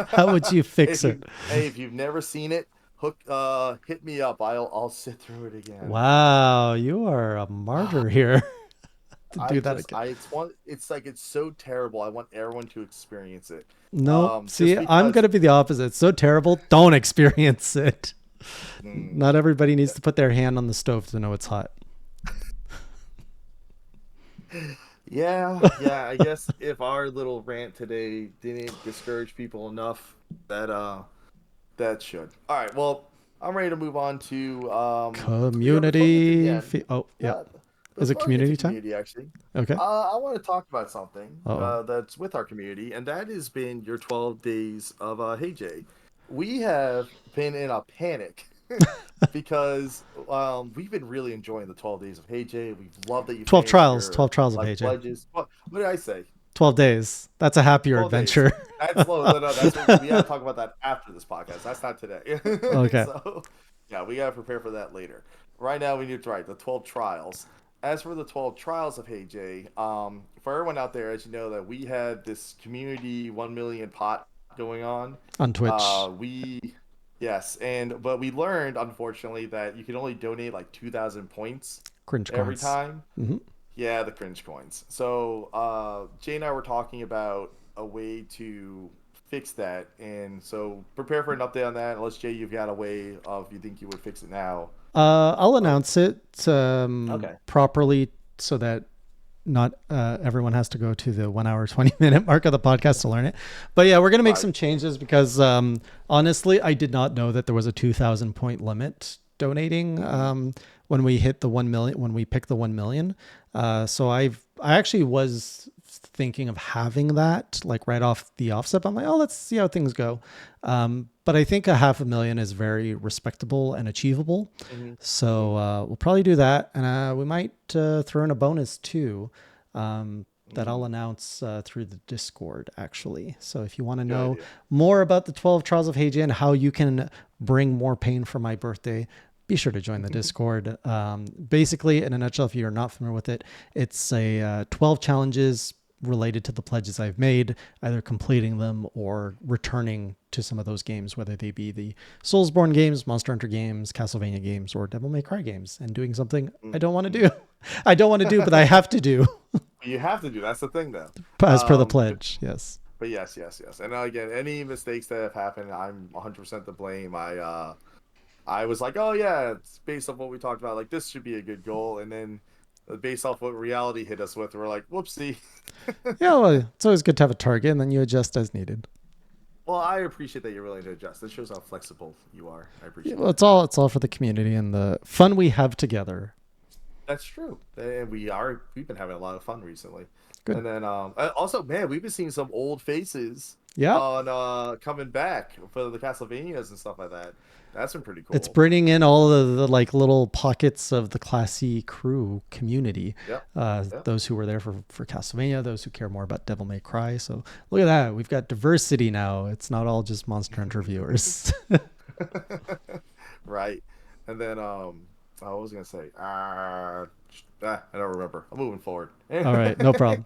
how would you fix
if
it?
you hey, if you've never seen it, hit me up. I'll sit through it again.
Wow, you are a martyr here to do that again.
It's like it's so terrible. I want everyone to experience it.
No,
Just
see, I'm
because
going to be the opposite. It's so terrible. Don't experience it.
mm,
Not everybody needs to put their hand on the stove to know it's hot.
yeah, I guess if our little rant today didn't discourage people enough, that should. All right, well, I'm ready to move on to before we get to the
Community.
end.
Oh, yeah.
Uh,
Is it
before we get to
community time?
community, actually,
Okay.
I want to talk about something
Oh,
that's with our community, and that has been your 12 days of HeyJay. We have been in a panic because we've been really enjoying the 12 days of HeyJay. We've loved that you
12
finished
trials.
your
12 trials of
like
HeyJay.
pledges. What did I say?
12 days. That's a happier
12 days.
adventure.
That's slow. No, no, that's what we gotta talk about that after this podcast. That's not today.
Okay.
So, yeah, we gotta prepare for that later. Right now, we need to write the 12 trials. As for the 12 trials of Hey Jay, for everyone out there, as you know, that we had this community 1 million pot going on.
On Twitch.
We, yes, but we learned, unfortunately, that you can only donate like 2,000 points
Cringe
every
coins.
time.
Hmm.
Yeah, the cringe coins. So Jay and I were talking about a way to fix that, and so prepare for an update on that. Unless Jay, you've got a way of you think you would fix it now.
I'll
But
announce it
okay,
properly so that not everyone has to go to the 1 hour 20 minute mark of the podcast to learn it. But yeah, we're gonna make
right.
some changes because honestly, I did not know that there was a 2,000 point limit donating
Mm-hmm.
when we hit the 1 million when we picked the 1 million. So I actually was thinking of having that like right off the offset. I'm like, oh, let's see how things go. But I think a 500,000 is very respectable and achievable.
Mm-hmm.
So
Mm-hmm.
we'll probably do that, and we might throw in a bonus too that I'll
Mm.
announce through the Discord actually. So if you want to
Good
know
idea.
more about the 12 Trials of HeyJay and how you can bring more pain for my birthday, be sure to join the Discord. Basically, in a nutshell, if you're not familiar with it, it's a 12 challenges related to the pledges I've made, either completing them or returning to some of those games, whether they be the Soulsborne games, Monster Hunter games, Castlevania games, or Devil May Cry games, and doing something I don't want to do.
Mm-hmm.
I don't want to do, but I have to do
You have to do. That's the thing, though.
as per the
But,
pledge. Yes.
but yes, yes, yes. And again, any mistakes that have happened, I'm 100% to blame. I was like, oh yeah, it's based off what we talked about. Like this should be a good goal, and then based off what reality hit us with, we're like, whoopsie.
Yeah, well, it's always good to have a target, and then you adjust as needed.
Well, I appreciate that you're willing to adjust. That shows how flexible you are. I
Yeah,
appreciate
well,
that.
it's all for the community and the fun we have together.
That's true. And we've been having a lot of fun recently.
Good.
And then also, man, we've been seeing some old faces
Yeah.
on coming back for the Castlevanias and stuff like that. That's been pretty
It's
cool.
bringing in all of the like little pockets of the classy crew community.
Yep. Yep.
Those who were there for Castlevania, those who care more about Devil May Cry. So look at that. We've got diversity now. It's not all just Monster Hunter viewers.
Right. And then I was gonna say I don't remember. I'm moving forward.
All right. No problem.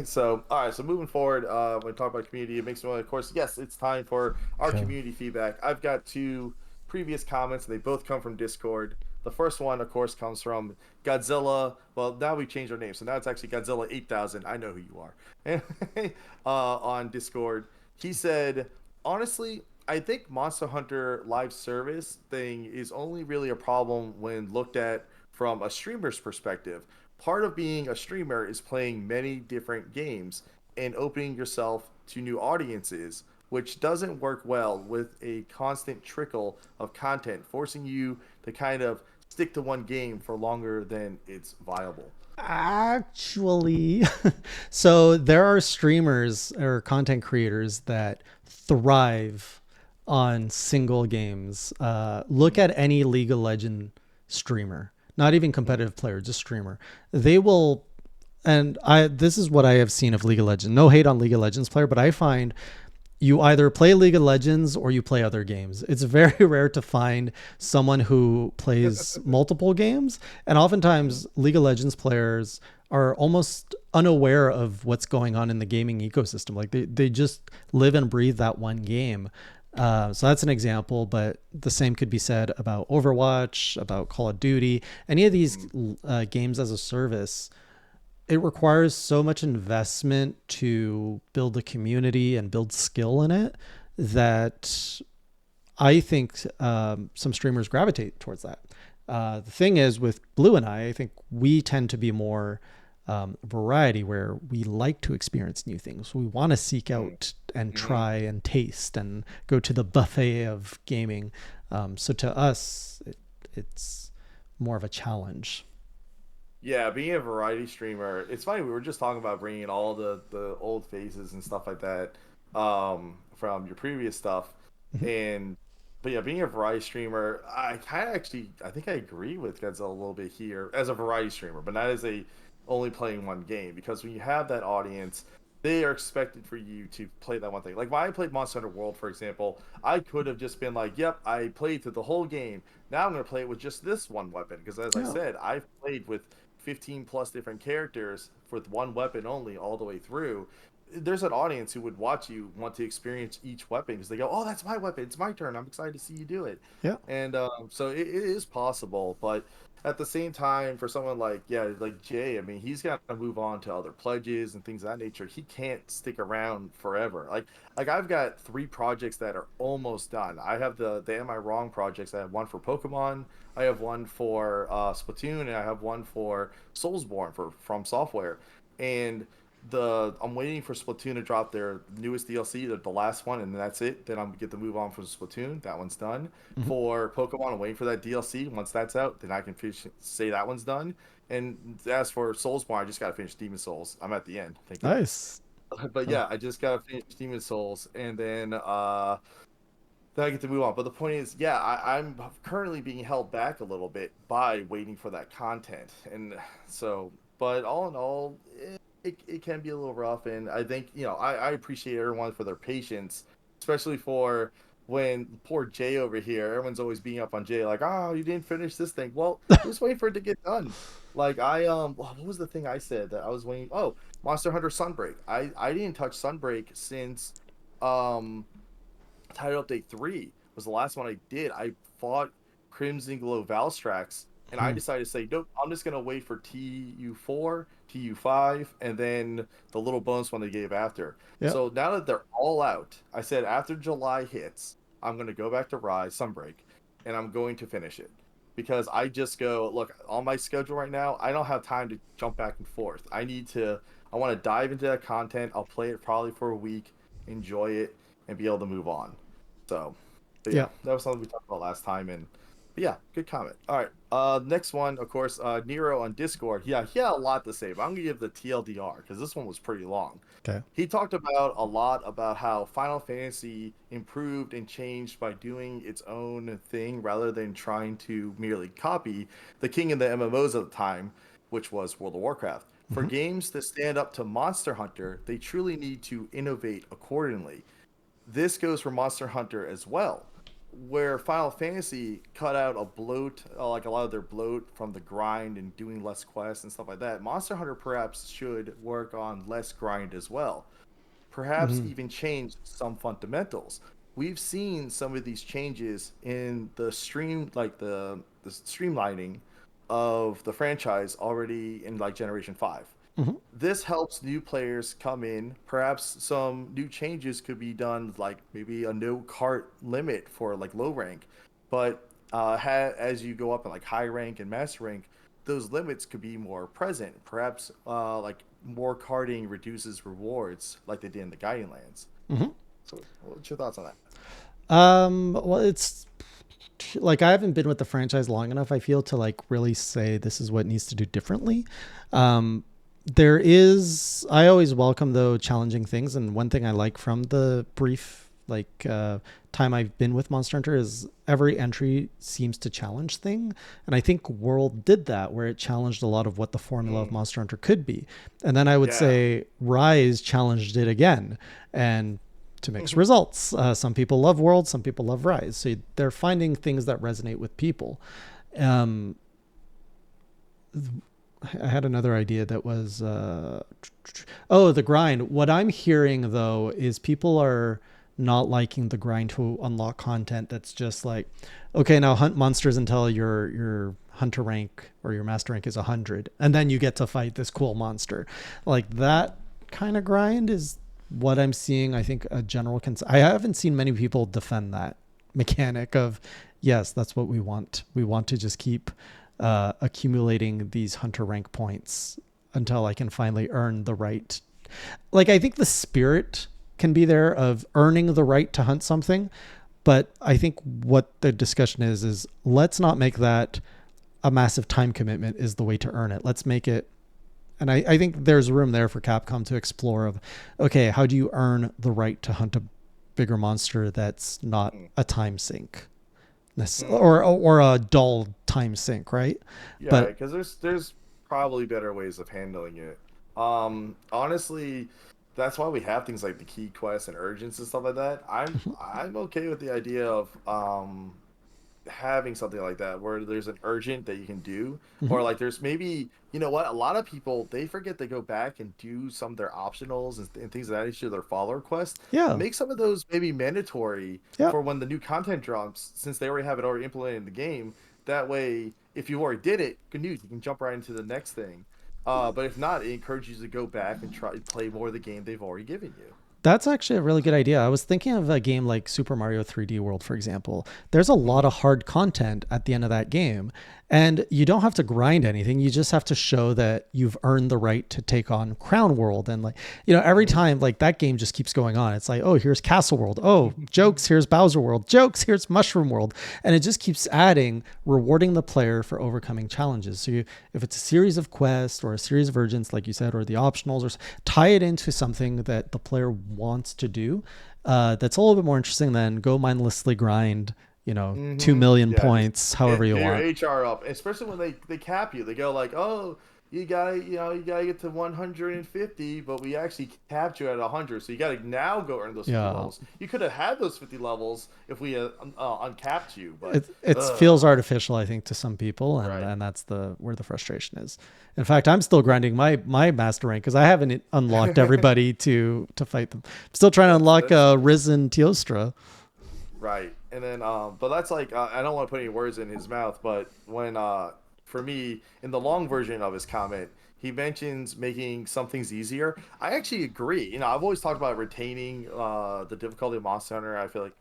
So all right, so moving forward, when we talk about community, it makes me want, of course, yes, it's time for our
Okay.
community feedback. I've got two previous comments, and they both come from Discord. The first one, of course, comes from Godzilla. Well, now we've changed our name, so now it's actually Godzilla 8000. I know who you are. On Discord, he said, honestly, I think Monster Hunter live service thing is only really a problem when looked at from a streamer's perspective. Part of being a streamer is playing many different games and opening yourself to new audiences, which doesn't work well with a constant trickle of content, forcing you to kind of stick to one game for longer than it's viable.
Actually, so there are streamers or content creators that thrive on single games. Look
Mm,
at any League of Legends streamer, not even
mm,
competitive player, just streamer. They will, and I this is what I have seen of League of Legends. No hate on League of Legends player, but I find you either play League of Legends or you play other games. It's very rare to find someone who plays multiple games. And
mm.
oftentimes, League of Legends players are almost unaware of what's going on in the gaming ecosystem. Like they just live and breathe that one game. So that's an example, but the same could be said about Overwatch, about Call of Duty, any of these
Mm.
games as a service. It requires so much investment to build a community and build skill in it that I think some streamers gravitate towards that. The thing is with Blue and I think we tend to be more variety where we like to experience new things. We want to seek
Mm.
out and
Hmm.
try and taste and go to the buffet of gaming. So to us, it's more of a challenge.
Yeah, being a variety streamer, it's funny. We were just talking about bringing all the old faces and stuff like that from your previous stuff,
Mhm.
and but yeah, being a variety streamer, I kind of actually I think I agree with Godzilla a little bit here as a variety streamer, but not as a only playing one game because when you have that audience, they are expected for you to play that one thing. Like when I played Monster Hunter World, for example, I could have just been like, "Yep, I played through the whole game. Now I'm going to play it with just this one weapon." Because as I
Yeah.
said, I've played with 15 plus different characters with one weapon only all the way through. There's an audience who would watch you want to experience each weapon because they go, "Oh, that's my weapon. It's my turn. I'm excited to see you do it."
Yeah.
And so it is possible, but at the same time, for someone like yeah, like Jay, I mean, he's got to move on to other pledges and things of that nature. He can't stick around forever. Like I've got three projects that are almost done. I have the Am I Wrong projects. I have one for Pokemon, I have one for Splatoon, and I have one for Soulsborne for From Software. And the I'm waiting for Splatoon to drop their newest DLC, the last one, and that's it. Then I'm get to move on from Splatoon. That one's done.
Mhm.
For Pokemon, I'm waiting for that DLC. Once that's out, then I can finish, say that one's done. And as for Soulsborne, I just gotta finish Demon Souls. I'm at the end, thank goodness.
Nice.
But
Oh,
yeah, I just gotta finish Demon Souls, and then I get to move on. But the point is, yeah, I'm currently being held back a little bit by waiting for that content. And so, but all in all, it can be a little rough. And I think, I appreciate everyone for their patience, especially for when poor Jay over here, everyone's always being up on Jay, like, oh, you didn't finish this thing. Well, just wait for it to get done. Like what was the thing I said that I was waiting? Oh, Monster Hunter Sunbreak. I didn't touch Sunbreak since um Title Update 3 was the last one I did. I fought Crimson Glow Valstrax, and I
hmm.
decided to say, nope, I'm just going to wait for TU4, TU5, and then the little bonus one they gave after.
Yeah.
So now that they're all out, I said after July hits, I'm going to go back to Rise, Sunbreak, and I'm going to finish it. Because I just go, look, on my schedule right now, I don't have time to jump back and forth. I want to dive into that content. I'll play it probably for a week, enjoy it, and be able to move on. So, but yeah,
Yeah.
that was something we talked about last time, and but yeah, good comment. All right, next one, of course, Nero on Discord. Yeah, he had a lot to say, but I'm gonna give the TLDR because this one was pretty long.
Okay.
He talked about a lot about how Final Fantasy improved and changed by doing its own thing rather than trying to merely copy the king of the MMOs at the time, which was World of Warcraft. For
Hmm.
games that stand up to Monster Hunter, they truly need to innovate accordingly. This goes for Monster Hunter as well, where Final Fantasy cut out a bloat, like a lot of their bloat from the grind and doing less quests and stuff like that. Monster Hunter perhaps should work on less grind as well. Perhaps
Hmm.
even change some fundamentals. We've seen some of these changes in the stream, like the streamlining of the franchise already in like Generation 5.
Hmm.
This helps new players come in. Perhaps some new changes could be done, like maybe a no cart limit for like low rank. But as you go up in like high rank and master rank, those limits could be more present. Perhaps like more carting reduces rewards, like they did in the Guiding Lands.
Hmm.
So, what's your thoughts on that?
Well, it's like I haven't been with the franchise long enough, I feel, to like really say this is what needs to do differently. Um, there is, I always welcome though challenging things, and one thing I like from the brief time I've been with Monster Hunter is every entry seems to challenge thing, and I think World did that where it challenged a lot of what the formula of Monster Hunter could be, and then I would
Yeah.
say Rise challenged it again, and to mixed results. Some people love World, some people love Rise. So they're finding things that resonate with people. Um, I had another idea that was, the grind. What I'm hearing though is people are not liking the grind to unlock content that's just like, okay, now hunt monsters until your hunter rank or your master rank is 100, and then you get to fight this cool monster. Like that kind of grind is what I'm seeing. I think a general I haven't seen many people defend that mechanic of, yes, that's what we want. We want to just keep accumulating these hunter rank points until I can finally earn the right. Like, I think the spirit can be there of earning the right to hunt something, but I think what the discussion is let's not make that a massive time commitment is the way to earn it. Let's make it, and I think there's room there for Capcom to explore of, okay, how do you earn the right to hunt a bigger monster that's not a time sink, or a dull time sink, right?
Yeah,
But
because there's probably better ways of handling it. Honestly, that's why we have things like the key quests and urgents and stuff like that. I'm okay with the idea of having something like that where there's an urgent that you can do, or like there's maybe, you know what, a lot of people they forget to go back and do some of their optionals and things of that nature, their follower quests.
yeah,
Make some of those maybe mandatory
yeah,
for when the new content drops, since they already have it already implemented in the game. That way, if you already did it, good news, you can jump right into the next thing. But if not, it encourages you to go back and try play more of the game they've already given you.
that's actually a really good idea. I was thinking of a game like Super Mario 3D World, for example. There's a lot of hard content at the end of that game, and you don't have to grind anything. You just have to show that you've earned the right to take on Crown World. And like, every time like that game just keeps going on. It's like, oh, here's Castle World. Oh, jokes, here's Bowser World. Jokes, here's Mushroom World. And it just keeps adding, rewarding the player for overcoming challenges. So if it's a series of quests or a series of urgents, like you said, or the optionals, or tie it into something that the player wants to do. That's a little bit more interesting than go mindlessly grind, 2 million
Yeah, just
points, however you
get your
want.
HR up, especially when they cap you. They go like, "Oh, you gotta get to 150, but we actually capped you at 100, so you gotta now go earn those 50
Yeah.
levels. You could have had those 50 levels if we uncapped you, but
It feels artificial, I think, to some people, and
right,
that's where the frustration is. In fact, I'm still grinding my master rank because I haven't unlocked everybody to fight them. I'm still trying to unlock
that's
Risen Teostra.
right. And then, but that's like, I don't want to put any words in his mouth, but when, for me, in the long version of his comment, he mentions making some things easier. I actually agree. I've always talked about retaining the difficulty of Monster Hunter. I feel like,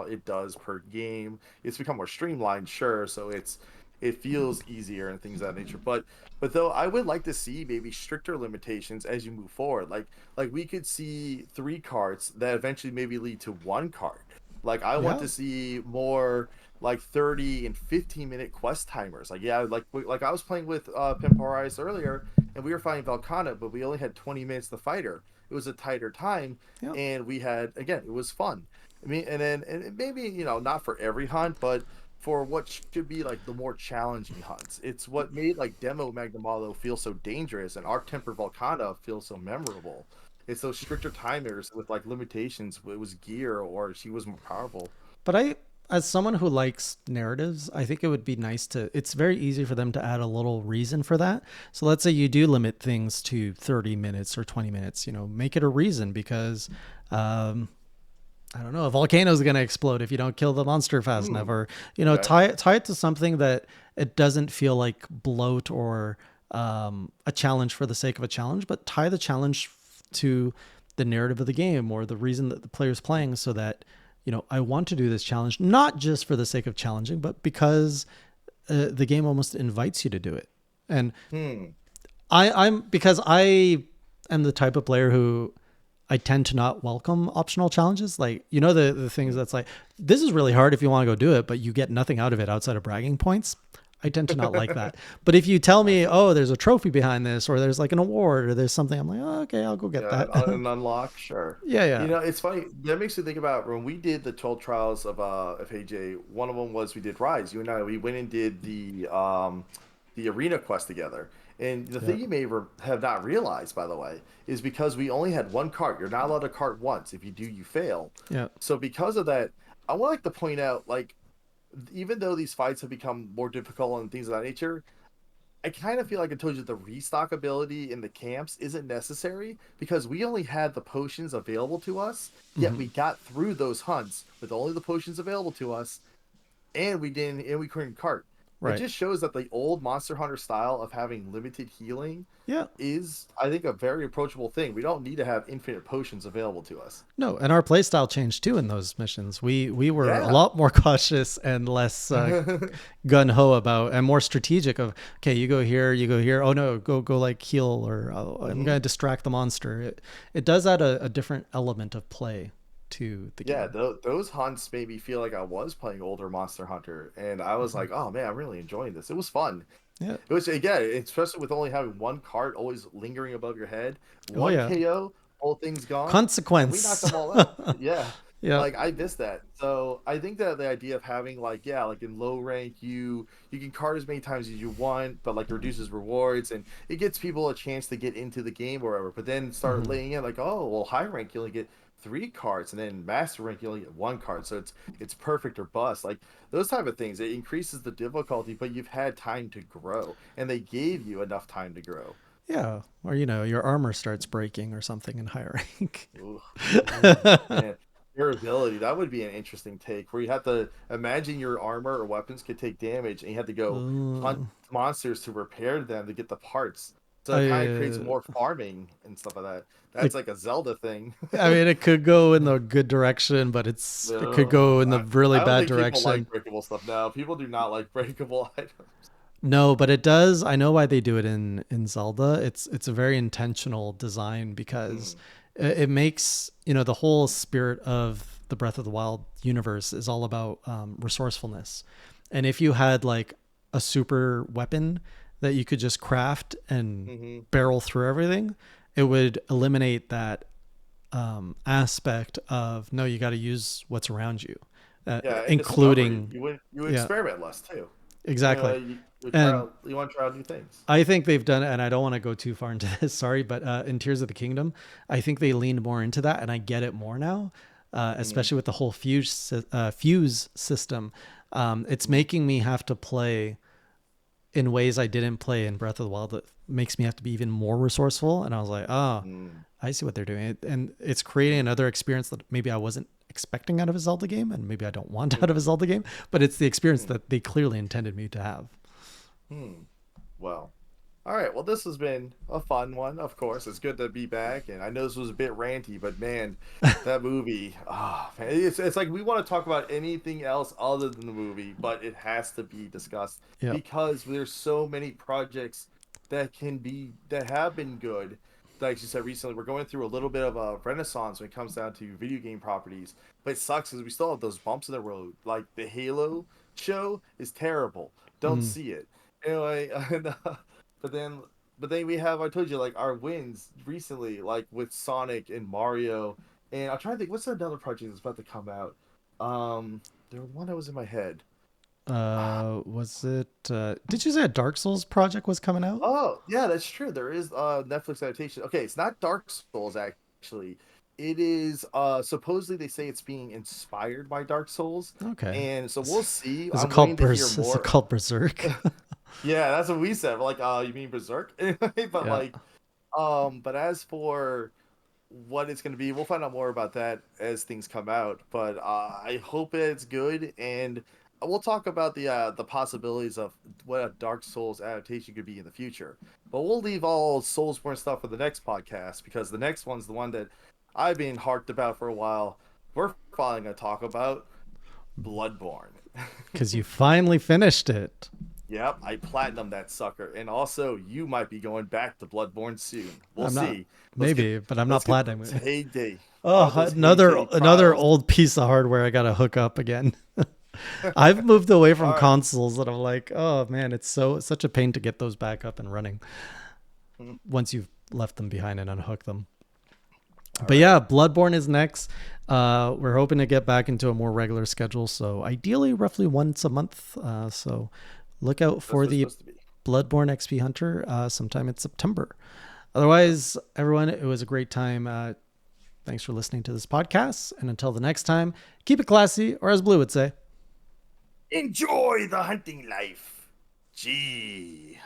it does per game. It's become more streamlined, sure. So it feels easier and things of that nature. But though I would like to see maybe stricter limitations as you move forward. Like we could see 3 carts that eventually maybe lead to 1 cart. Like I want
Yeah.
to see more like 30 and 15-minute quest timers. Like yeah, like I was playing with Pimporais earlier, and we were fighting Valkana, but we only had 20 minutes to fight her. It was a tighter time,
Yeah.
and we had, again, it was fun. I mean, and maybe not for every hunt, but for what should be like the more challenging hunts. It's what made like Demo Magnamalo feel so dangerous and Arc Temper Volcana feel so memorable. It's those stricter timers with like limitations. It was gear or she was more powerful.
But as someone who likes narratives, I think it would be nice to, it's very easy for them to add a little reason for that. So let's say you do limit things to 30 minutes or 20 minutes, make it a reason because, I don't know, a volcano is going to explode if you don't kill the monster fast enough, or,
Okay.
tie it to something that it doesn't feel like bloat or a challenge for the sake of a challenge, but tie the challenge to the narrative of the game or the reason that the player's playing, so that I want to do this challenge not just for the sake of challenging, but because the game almost invites you to do it. And
Hmm.
I'm because I am the type of player who I tend to not welcome optional challenges. Like, you know, the things that's like, this is really hard if you want to go do it, but you get nothing out of it outside of bragging points. I tend to not like that. But if you tell
I
me,
see.
oh, there's a trophy behind this, or there's like an award, or there's something, I'm like, oh, okay, I'll go get
Yeah,
that.
an unlock, sure.
Yeah, yeah.
It's funny. That makes me think about when we did the 12 trials of HeyJay. One of them was we did Rise. You and I, we went and did the arena quest together. And the
Yeah.
thing you may have not realized, by the way, is because we only had one cart. You're not allowed to cart once. If you do, you fail.
Yeah.
So because of that, I would like to point out, like, even though these fights have become more difficult and things of that nature, I kind of feel like I told you the restock ability in the camps isn't necessary because we only had the potions available to us, yet
Hmm.
we got through those hunts with only the potions available to us, and we couldn't cart. It
Right.
just shows that the old Monster Hunter style of having limited healing
Yeah.
is, I think, a very approachable thing. We don't need to have infinite potions available to us.
No, and our playstyle changed too in those missions. We were a
Yeah.
lot more cautious and less gun ho about, and more strategic. Of okay, you go here, you go here. Oh no, go like heal, or oh, I'm
Hmm.
gonna distract the monster. It does add a different element of play to the
Yeah,
game.
those hunts made me feel like I was playing older Monster Hunter, and I was
Hmm.
like, "Oh man, I'm really enjoying this." It was fun.
Yeah.
It was, again, especially with only having one cart always lingering above your head,
Oh
one
yeah.
KO, whole thing's gone, and we knocked
Consequence.
them all out. Yeah,
Yeah.
like I missed that. So I think that the idea of having, like, yeah, like in low rank, you can cart as many times as you want, but like reduces rewards, and it gets people a chance to get into the game or whatever. But then start
Hmm.
laying in like, oh well, high rank you only get three cards, and then master rank you only get one card, so it's perfect or bust. Like those type of things, it increases the difficulty, but you've had time to grow, and they gave you enough time to grow.
Yeah. Or you know, your armor starts breaking or something in high rank.
Ooh, ooh, man. Durability, that would be an interesting take where you have to imagine your armor or weapons could take damage and you have to go hunt
Ooh.
monsters to repair them to get the parts. So it kind of creates
I
more farming and stuff like that. That's
it
like a Zelda thing.
I mean, it could go in the good direction, but it could
No,
go in the really
I don't
bad
think people
direction.
like breakable stuff. No, people do not like breakable items.
No, but it does. I know why they do it in Zelda. It's a very intentional design because
Mm,
it makes, you know, the whole spirit of the Breath of the Wild universe is all about resourcefulness. And if you had like a super weapon that you could just craft and
hmm.
barrel through everything, it would eliminate that aspect of no, you got to use what's around you,
Yeah, and discovery.
including
You
yeah,
experiment less too.
exactly. And
You want to try out new things.
I think they've done it, and I don't want to go too far into this, sorry, but in Tears of the Kingdom, I think they leaned more into that, and I get it more now,
Mm,
especially with the whole fuse system. It's
mm,
making me have to play in ways I didn't play in Breath of the Wild that makes me have to be even more resourceful. And I was like, oh,
mm,
I see what they're doing. And it's creating
mm,
another experience that maybe I wasn't expecting out of a Zelda game, and maybe I don't want out
mm,
of a Zelda game, but it's the experience
mm,
that they clearly intended me to have.
mm. Well, all right. Well, this has been a fun one. Of course, it's good to be back, and I know this was a bit ranty, but man, that movie, ah, man, it's like we want to talk about anything else other than the movie, but it has to be discussed
Yeah.
because there's so many projects that have been good. Like you said recently, we're going through a little bit of a renaissance when it comes down to video game properties. But it sucks because we still have those bumps in the road. Like the Halo show is terrible. Don't
Mm.
see it. Anyway, but then but then we have, I told you, like our wins recently, like with Sonic and Mario, and I'm trying to think what's another project that's about to come out. There was one that was in my head.
Was it, did you say a Dark Souls project was coming out?
Oh, yeah, that's true. There is Netflix adaptation. Okay, it's not Dark Souls actually. It is supposedly they say it's being inspired by Dark Souls.
Okay.
And so we'll see.
Is it
I'm
called
waiting to hear
Is it
more.
called Berserk?
Yeah, that's what we said. We're like, you mean Berserk? Anyway, but
Yeah.
like, but as for what it's gonna be, we'll find out more about that as things come out. But I hope it's good, and we'll talk about the possibilities of what a Dark Souls adaptation could be in the future. But we'll leave all Soulsborne stuff for the next podcast because the next one's the one that I've been harked about for a while. We're finally gonna talk about Bloodborne.
Because you finally finished it.
Yep, I platinum that sucker, and also you might be going back to Bloodborne soon. We'll
I'm not,
see.
maybe, but I'm not
Let's get
platinum.
to Heyday. All
Oh,
those
another
Heyday trials.
old piece of hardware I gotta hook up again. I've moved away from
All right.
consoles that I'm like, oh man, it's such a pain to get those back up and running
Mhm.
once you've left them behind and unhook them.
All
But yeah,
right.
Bloodborne is next. We're hoping to get back into a more regular schedule, so ideally roughly once a month. So look out
That's
for
what it's
the
supposed to be.
Bloodborne XP Hunter sometime in September. Otherwise, everyone, it was a great time. Thanks for listening to this podcast. And until the next time, keep it classy, or as Blue would say,
Enjoy the hunting life. Gee.